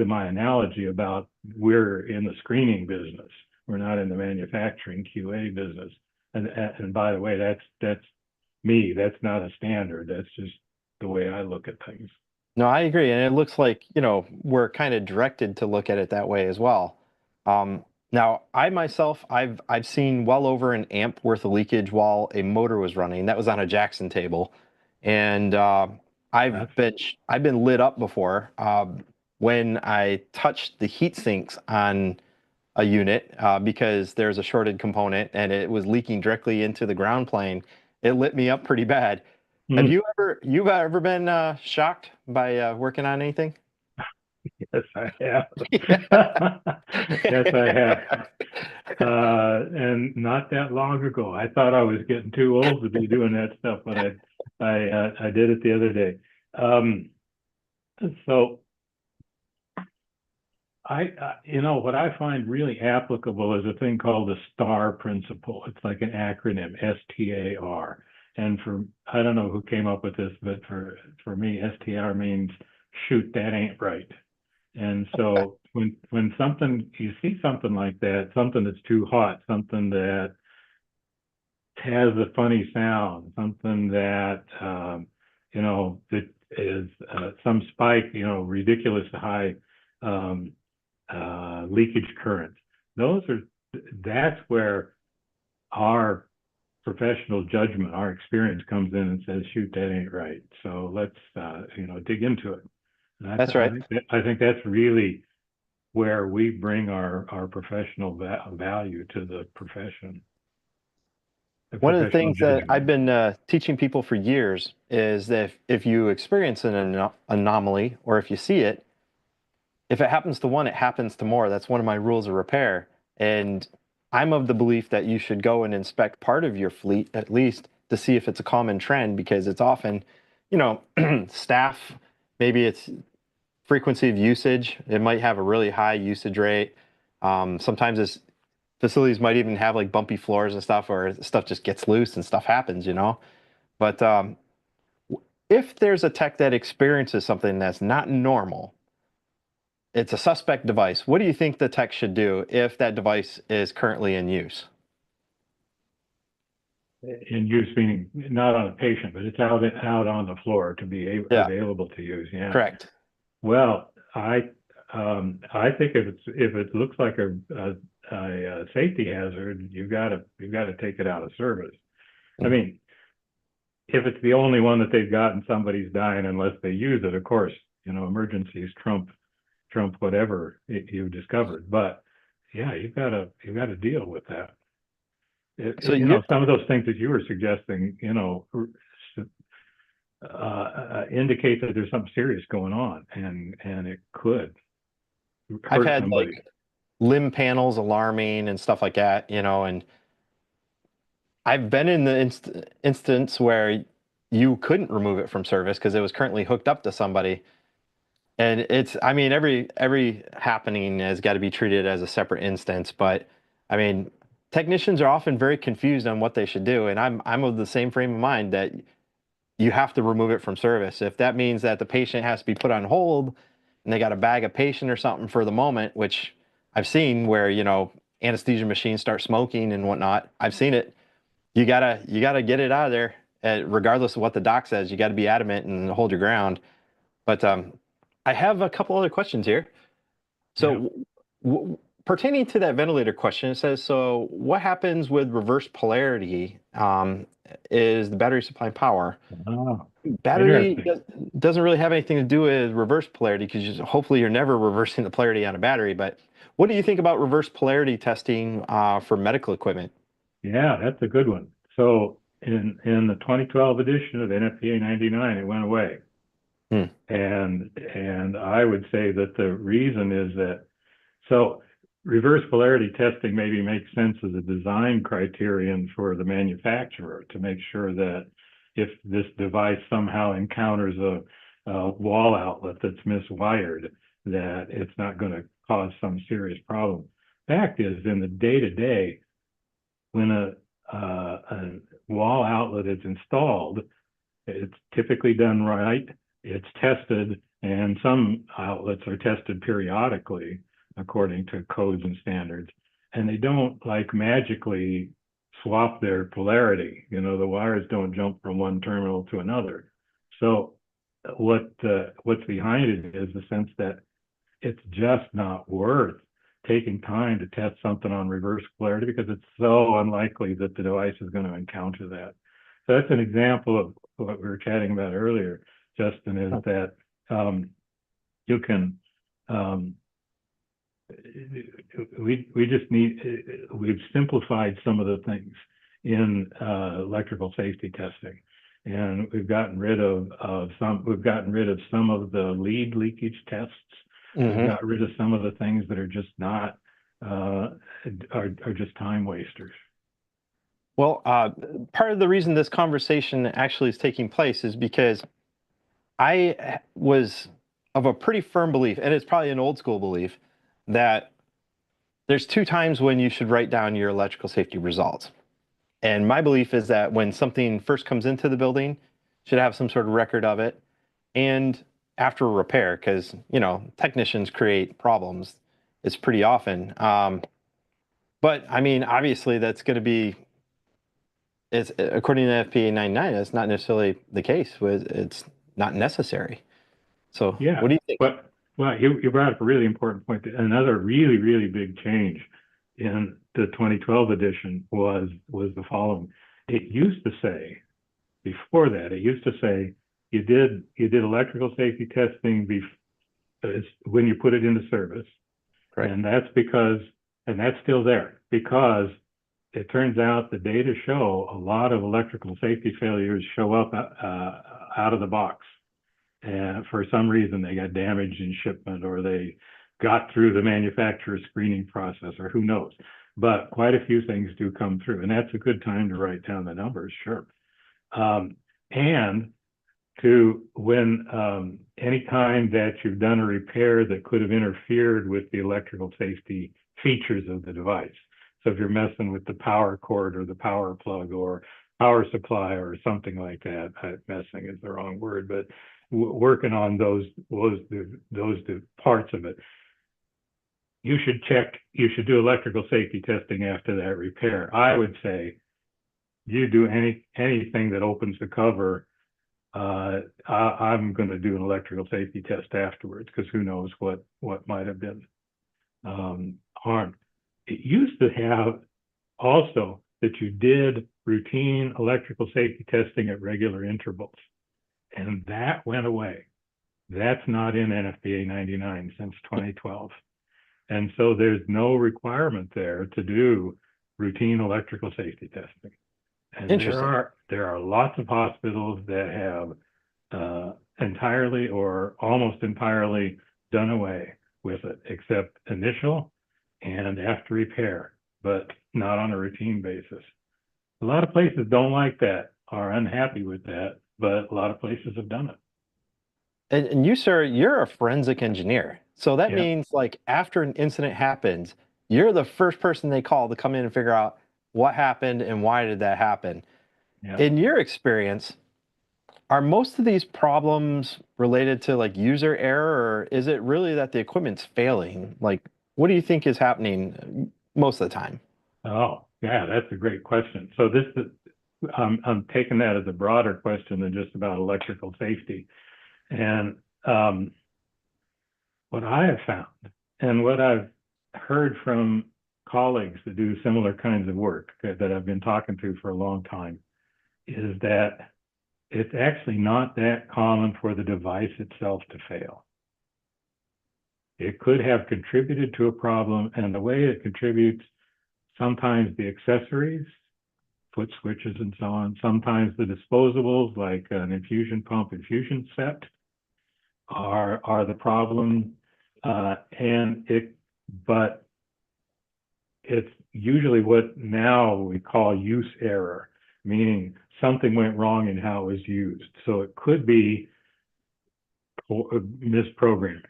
my analogy about, we're in the screening business. We're not in the manufacturing QA business. And by the way, that's me. That's not a standard. That's just the way I look at things. No, I agree, and it looks like, we're kind of directed to look at it that way as well. Now, I myself, I've seen well over an amp worth of leakage while a motor was running. That was on a Jackson table, and That's I've been lit up before when I touched the heat sinks on a unit because there's a shorted component and it was leaking directly into the ground plane. It lit me up pretty bad. Have mm, you've ever been shocked by working on anything? yes, I have. Yeah. Yes, I have. And not that long ago, I thought I was getting too old to be doing that stuff, but I did it the other day. Um, so what I find really applicable is a thing called the STAR principle. It's like an acronym, STAR. And I don't know who came up with this, but for me, STR means shoot, that ain't right. And so when you see something like that, something that's too hot, something that has a funny sound, something that that is some spike, ridiculous high um, leakage current. Those are That's where our professional judgment, our experience comes in and says, "Shoot, that ain't right." So let's dig into it. And That's right. I think that's really where we bring our professional value to the profession, the One of the professional things that judgment. I've been teaching people for years is that if you experience an anomaly or if you see it, if it happens to one, it happens to more. That's one of my rules of repair. And I'm of the belief that you should go and inspect part of your fleet at least to see if it's a common trend, because it's often, staff, maybe it's frequency of usage. It might have a really high usage rate. Sometimes facilities might even have like bumpy floors and stuff, or stuff just gets loose and stuff happens. But if there's a tech that experiences something that's not normal, it's a suspect device. What do you think the tech should do if that device is currently in use? In use meaning not on a patient, but it's out on the floor to be Yeah, available to use. Yeah. correct. Well, I think if it looks like a safety hazard, you've got to take it out of service. I Mhm. mean, if it's the only one that they've got and somebody's dying unless they use it, of course, emergencies trump whatever you've discovered. But yeah, you've got to deal with that. So you, Some of those things that you were suggesting, indicate that there's something serious going on, and it could I've hurt had somebody. like limb panels alarming and stuff like that, and I've been in the instance where you couldn't remove it from service because it was currently hooked up to somebody. And I mean, every happening has got to be treated as a separate instance. But I mean, technicians are often very confused on what they should do, and I'm of the same frame of mind that you have to remove it from service. If that means that the patient has to be put on hold and they got to bag a patient or something for the moment, which I've seen where, anesthesia machines start smoking and whatnot. I've seen it. You gotta get it out of there, regardless of what the doc says. You got to be adamant and hold your ground. But I have a couple other questions here. Yeah. So, pertaining to that ventilator question, it says, so what happens with reverse polarity? Is the battery supplying power? Ah, Battery interesting. doesn't really have anything to do with reverse polarity because hopefully you're never reversing the polarity on a battery. But what do you think about reverse polarity testing for medical equipment? Yeah, that's a good one. So in the 2012 edition of NFPA 99, it went away. Hmm. And I would say that the reason is that so reverse polarity testing maybe makes sense as a design criterion for the manufacturer to make sure that if this device somehow encounters a wall outlet that's miswired, that it's not going to cause some serious problem. Fact is, in the day to day, when a wall outlet is installed, it's typically done right. It's tested, and some outlets are tested periodically according to codes and standards. And they don't like magically swap their polarity. The wires don't jump from one terminal to another. So what's behind it is the sense that it's just not worth taking time to test something on reverse polarity because it's so unlikely that the device is going to encounter that. So that's an example of what we were chatting about earlier, Justin, is that you can um, we just need we've simplified some of the things in electrical safety testing, and we've gotten rid of some of the lead leakage tests. We've Hmm. got rid of some of the things that are just not are just time wasters. Well, part of the reason this conversation actually is taking place is because I was of a pretty firm belief, and it's probably an old school belief, that there's two times when you should write down your electrical safety results. And my belief is that when something first comes into the building, should have some sort of record of it, and after a repair, because technicians create problems. It's pretty often. But I mean, obviously, that's going to be it's according to FPA 99. That's not necessarily the case. It's not necessary. So, Yeah, what do you think? but well, you brought up a really important point. Another really, really big change in the 2012 edition was the following. It used to say before that, it used to say you did electrical safety testing when you put it into service, Correct. and that's still there because it turns out the data show a lot of electrical safety failures show up out of the box and for some reason they got damaged in shipment or they got through the manufacturer's screening process or who knows. But quite a few things do come through, and that's a good time to write down the numbers, sure. And to when any time that you've done a repair that could have interfered with the electrical safety features of the device. So if you're messing with the power cord or the power plug or power supply or something like that, messing is the wrong word, but working on those parts of it, you should do electrical safety testing after that repair. I would say you do anything that opens the cover. I'm going to do an electrical safety test afterwards because who knows what might have been harmed. It used to have also that you did routine electrical safety testing at regular intervals, and that went away. That's not in NFPA 99 since 2012. And so there's no requirement there to do routine electrical safety testing. And Interesting. there are lots of hospitals that have entirely or almost entirely done away with it, except initial and after repair, but not on a routine basis. A lot of places don't like that, are unhappy with that, but a lot of places have done it. And you, sir, you're a forensic engineer. So that Yeah, means like after an incident happens, you're the first person they call to come in and figure out what happened and why did that happen. yeah. In your experience, are most of these problems related to like user error, or is it really that the equipment's failing? Like, What do you think is happening most of the time? Oh, yeah, that's a great question. So this is, I'm taking that as a broader question than just about electrical safety. And what I have found and what I've heard from colleagues that do similar kinds of work that I've been talking to for a long time is that it's actually not that common for the device itself to fail. It could have contributed to a problem, and the way it contributes, sometimes the accessories, foot switches and so on, sometimes the disposables like an infusion pump infusion set are the problem. But it's usually what now we call use error, meaning something went wrong in how it was used. So it could be misprogramming.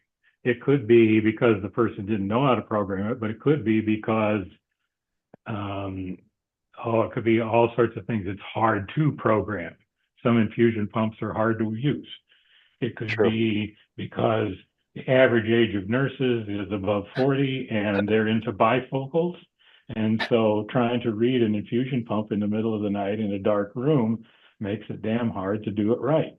It could be because the person didn't know how to program it, but it could be because, it could be all sorts of things. It's hard to program. Some infusion pumps are hard to use. It could True. be because the average age of nurses is above 40 and they're into bifocals. And so trying to read an infusion pump in the middle of the night in a dark room makes it damn hard to do it right.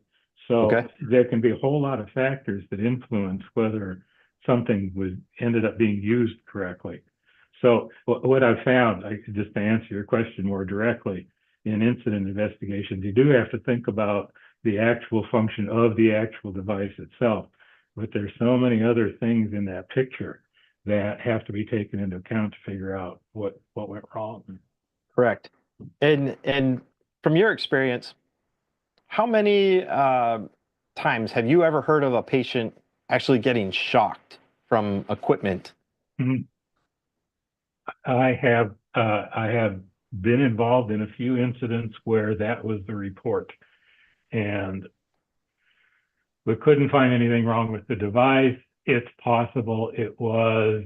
So Okay. there can be a whole lot of factors that influence whether something ended up being used correctly. So what I've found, just to answer your question more directly, in incident investigations, you do have to think about the actual function of the actual device itself. But there's so many other things in that picture that have to be taken into account to figure out what went wrong. Correct. And from your experience, how many times have you ever heard of a patient actually getting shocked from equipment? Mhm. I have been involved in a few incidents where that was the report, and we couldn't find anything wrong with the device. It's possible it was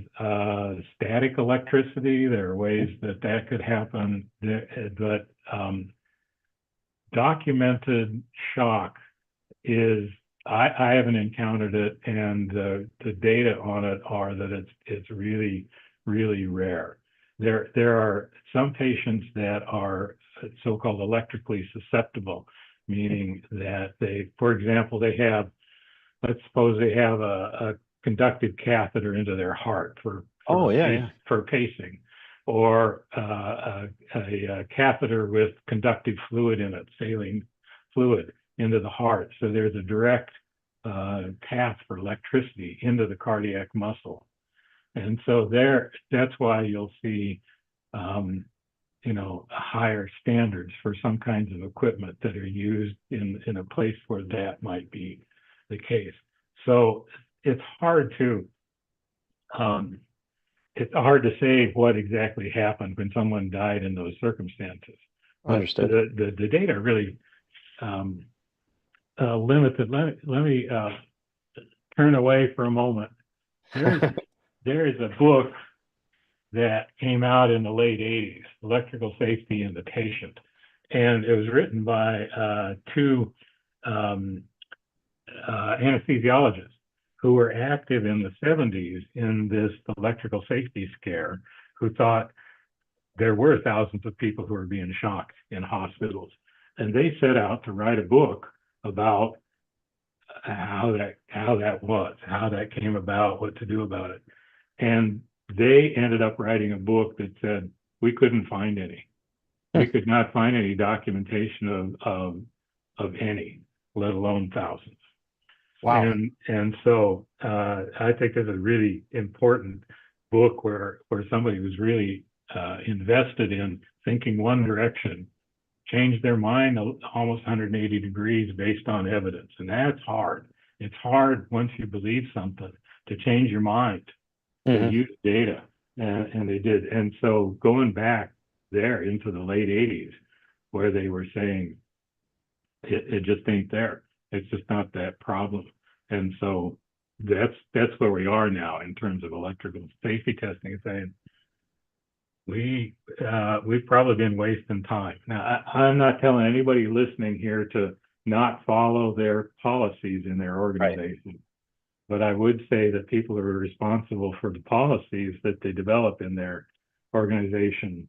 static electricity. There are ways that could happen, but documented shock is, I haven't encountered it, and the data on it are that it's really, really rare. There are some patients that are so-called electrically susceptible, meaning that for example, let's suppose they have a conductive catheter into their heart Oh, yeah, yeah. for pacing, or a catheter with conductive fluid in it, saline fluid into the heart. So there's a direct path for electricity into the cardiac muscle. And so that's why you'll see, higher standards for some kinds of equipment that are used in a place where that might be the case. So it's hard to say what exactly happened when someone died in those circumstances. But Understood. the data are really limited. Let me turn away for a moment. There is a book that came out in the late 80s, Electrical Safety in the Patient. And it was written by two anesthesiologists who were active in the 70s in this electrical safety scare, who thought there were thousands of people who were being shocked in hospitals. And they set out to write a book about how that was, how that came about, what to do about it. And they ended up writing a book that said we couldn't find any. We could not find any documentation of any, let alone thousands. Wow. And so I think that's a really important book where somebody was really invested in thinking one direction, changed their mind almost 180 degrees based on evidence. And that's hard. It's hard once you believe something to change your mind, to Hmm. use data. And they did. And so going back there into the late 80s, where they were saying it just ain't there. It's just not that problem. And so that's where we are now in terms of electrical safety testing, saying we've probably been wasting time. Now, I'm not telling anybody listening here to not follow their policies in their Right. organization, but I would say that people who are responsible for the policies that they develop in their organization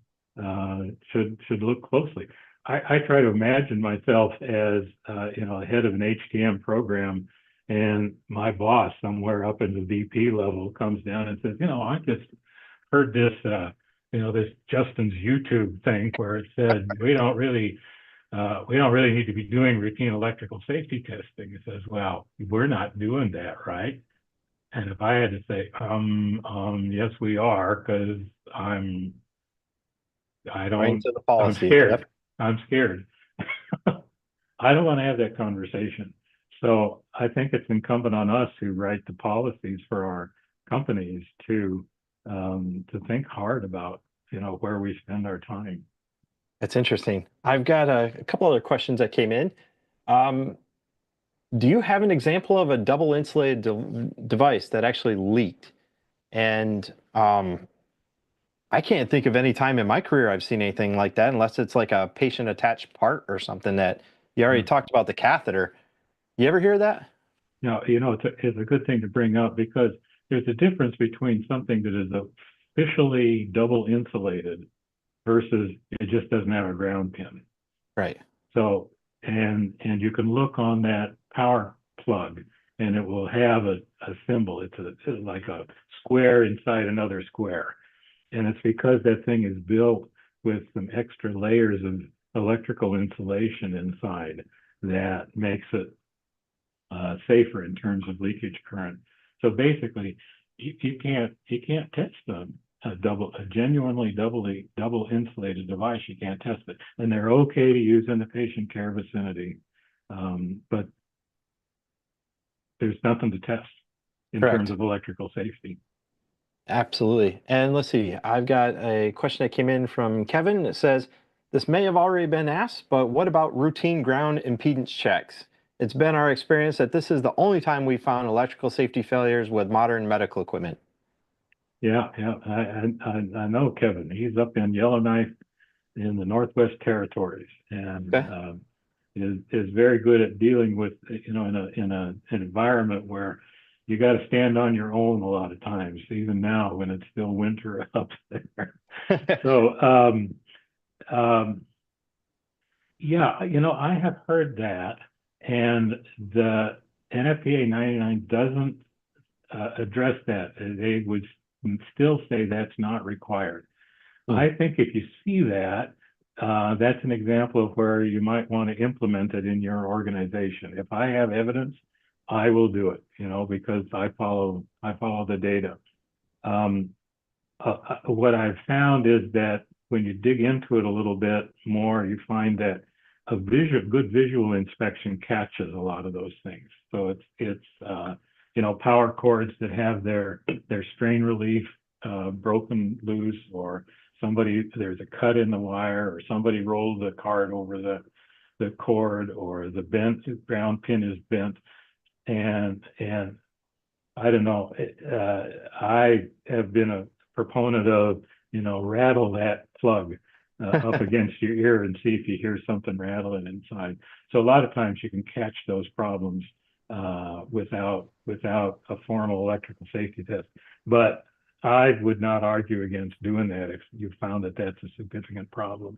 should look closely. I try to imagine myself as head of an HTM program, and my boss somewhere up in the VP level comes down and says, I just heard this this Justin's YouTube thing where it said we don't really need to be doing routine electrical safety testing. It says, well, we're not doing that, right? And if I had to say, yes, we are, because I'm, I Right don't, to the I'm policies. scared. Yep. I'm scared. I don't want to have that conversation. So I think it's incumbent on us who write the policies for our companies to think hard about, where we spend our time. That's interesting. I've got a couple other questions that came in. Um, do you have an example of a double insulated device that actually leaked? And I can't think of any time in my career I've seen anything like that, unless it's like a patient attached part or something that you already Yeah. talked about the catheter. You ever hear that? Now, it's a good thing to bring up because there's a difference between something that is officially double insulated versus it just doesn't have a ground pin. Right. So, and you can look on that power plug and it will have a symbol. It's like a square inside another square. And it's because that thing is built with some extra layers of electrical insulation inside that makes it safer in terms of leakage current. So basically, you can't test a genuinely double insulated device. You can't test it, and they're okay to use in the patient care vicinity, but there's nothing to test in terms Correct. of electrical safety. Absolutely. And let's see, I've got a question that came in from Kevin that says, this may have already been asked, but what about routine ground impedance checks? It's been our experience that this is the only time we found electrical safety failures with modern medical equipment. Yeah, yeah, I know Kevin. He's up in Yellowknife in the Northwest Territories, and Okay. is very good at dealing with an environment where you got to stand on your own a lot of times, even now when it's still winter up there. So yeah, I have heard that, and the NFPA 99 doesn't address that. They would still say that's not required. Hmm. I think if you see that, that's an example of where you might want to implement it in your organization. If I have evidence, I will do it, because I follow the data. What I've found is that when you dig into it a little bit more, you find that good visual inspection catches a lot of those things. So it's power cords that have their strain relief broken loose, or there's a cut in the wire, or somebody rolled the card over the cord, or the ground pin is bent, and I don't know. I have been a proponent of, rattle that plug up against your ear and see if you hear something rattling inside. So a lot of times you can catch those problems without a formal electrical safety test. But I would not argue against doing that if you found that that's a significant problem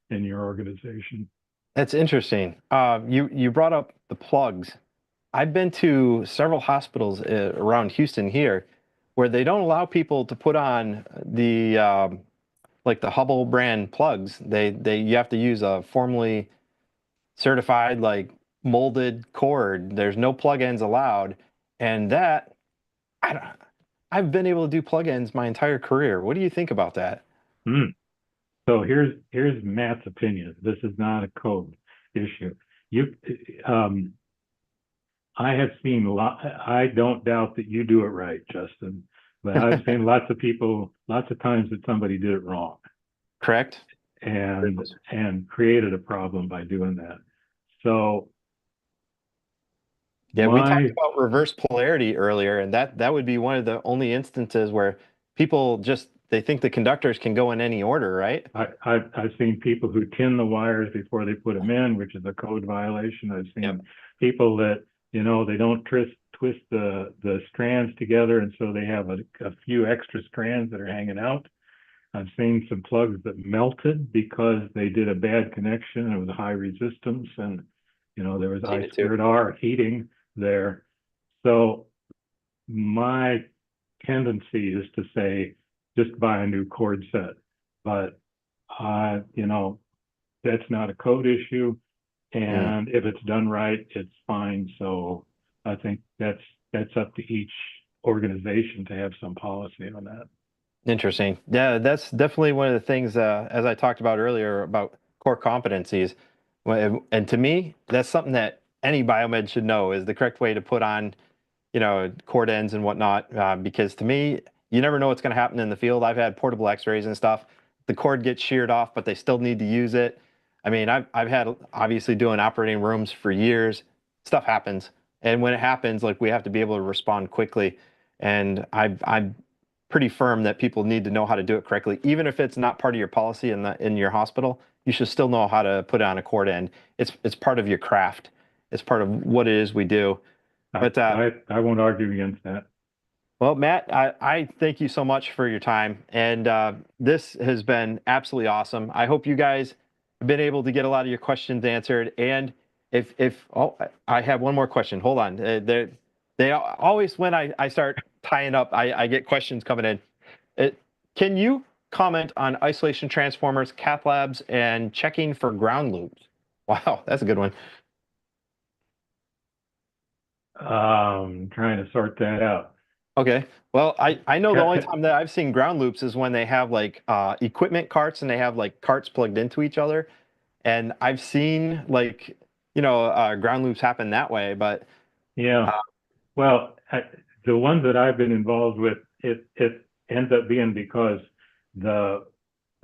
in your organization. That's interesting. You brought up the plugs. I've been to several hospitals around Houston here where they don't allow people to put on the like the Hubble brand plugs. You have to use a formally certified like molded cord. There's no plug-ins allowed, and that I don't, I've been able to do plug-ins my entire career. What do you think about that? Hmm. So here's Matt's opinion. This is not a code issue. You, um, I have seen I don't doubt that you do it right, Justin, but I've seen lots of people, lots of times that somebody did it wrong Correct? and created a problem by doing that. So Yeah, we talked my about reverse polarity earlier, and that would be one of the only instances where people just they think the conductors can go in any order, right? I've seen people who tin the wires before they put them in, which is a code violation. I've Yep. seen people that they don't twist twist the strands together, and so they have a few extra strands that are hanging out. I've seen some plugs that melted because they did a bad connection and it was high resistance, and there was Seen I it too. squared R heating there. So my tendency is to say just buy a new cord set, but that's not a code issue, Mm. and if it's done right, it's fine. So I think that's up to each organization to have some policy on that. Interesting. Yeah, that's definitely one of the things, as I talked about earlier, about core competencies. And to me, that's something that any biomed should know is the correct way to put on, cord ends and whatnot. Because to me, you never know what's going to happen in the field. I've had portable X-rays and stuff. The cord gets sheared off, but they still need to use it. I mean, I've had obviously doing operating rooms for years. Stuff happens, and when it happens, like we have to be able to respond quickly. And I'm pretty firm that people need to know how to do it correctly, even if it's not part of your policy in your hospital. You should still know how to put it on a cord end. It's part of your craft. It's part of what it is we do. I But I won't argue against that. well, Matt, I thank you so much for your time, and this has been absolutely awesome. I hope you guys have been able to get a lot of your questions answered. And if oh, I have one more question. Hold on. They always, when I start tying up, I get questions coming in. Can you comment on isolation transformers, cath labs, and checking for ground loops? Wow, that's a good one. Trying to sort that out. Okay. Well, I know the only time that I've seen ground loops is when they have like equipment carts and they have like carts plugged into each other. And I've seen like, ground loops happen that way, but Yeah. uh, Well, the ones that I've been involved with, it ends up being because the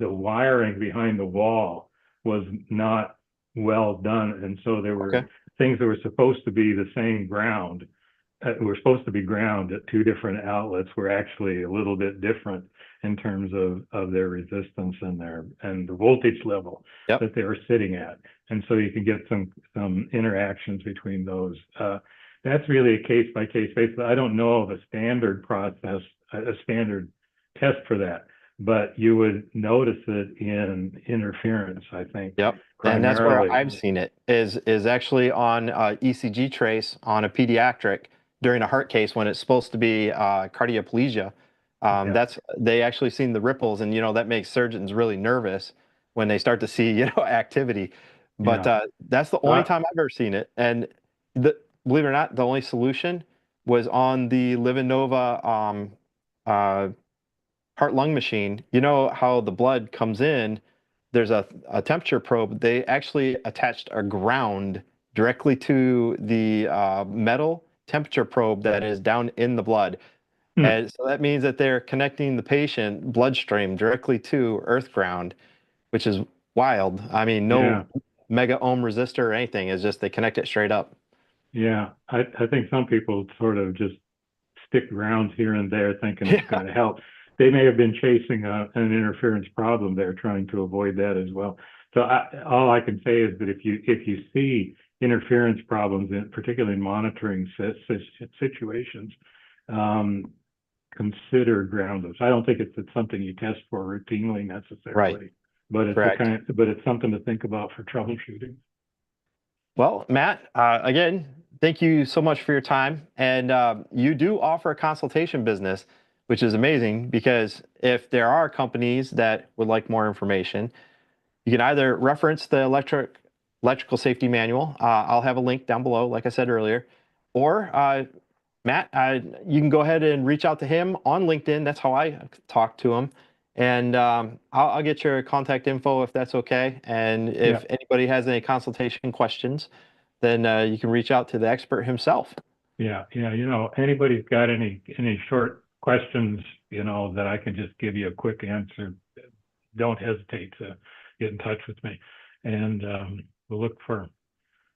the wiring behind the wall was not well done, and so there were okay. things that were supposed to be the same ground, were supposed to be ground at two different outlets, were actually a little bit different in terms of their resistance and the voltage level Yep. that they were sitting at, and so you can get some interactions between those. That's really a case by case basis. I don't know of a standard process, a standard test for that, but you would notice it in interference, I think, Yep. And that's where primarily. I've seen it is actually on ECG trace on a pediatric during a heart case when it's supposed to be cardioplegia. Yeah, That's they actually seen the ripples, and that makes surgeons really nervous when they start to see activity. But yeah. that's the only Uh, time I've ever seen it. And believe it or not, the only solution was on the Livanova uh, heart lung machine. You know how the blood comes in, there's a temperature probe. They actually attached a ground directly to the metal temperature probe that is down in the blood. hmm, And so that means that they're connecting the patient bloodstream directly to earth ground, which is wild. I mean, yeah, no mega ohm resistor or anything. It's just they connect it straight up. yeah. I think some people sort of just stick grounds here and there thinking it's Yeah, going to help. They may have been chasing an interference problem. They're trying to avoid that as well. So all I can say is that if you see interference problems, particularly in monitoring situations, um, consider ground loops. I don't think it's something you test for routinely right. necessarily, but Correct. but it's something to think about for troubleshooting. Well, Matt, again, thank you so much for your time. And you do offer a consultation business, which is amazing because if there are companies that would like more information, you can either reference the electrical safety manual. I'll have a link down below, like I said earlier, or Matt, you can go ahead and reach out to him on LinkedIn. That's how I talk to him. And I'll get your contact info if that's okay. And Yeah. if anybody has any consultation questions, then you can reach out to the expert himself. Yeah, yeah. Anybody's got any short questions, that I can just give you a quick answer, don't hesitate to get in touch with me. And we'll look for,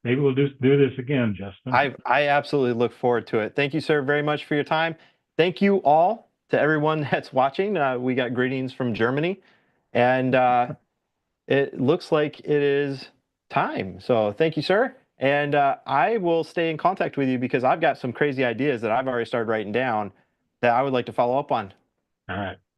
maybe we'll just do this again, Justin. I absolutely look forward to it. Thank you, sir, very much for your time. Thank you all to everyone that's watching. We got greetings from Germany, and it looks like it is time. So thank you, sir. And I will stay in contact with you because I've got some crazy ideas that I've already started writing down that I would like to follow up on. All right.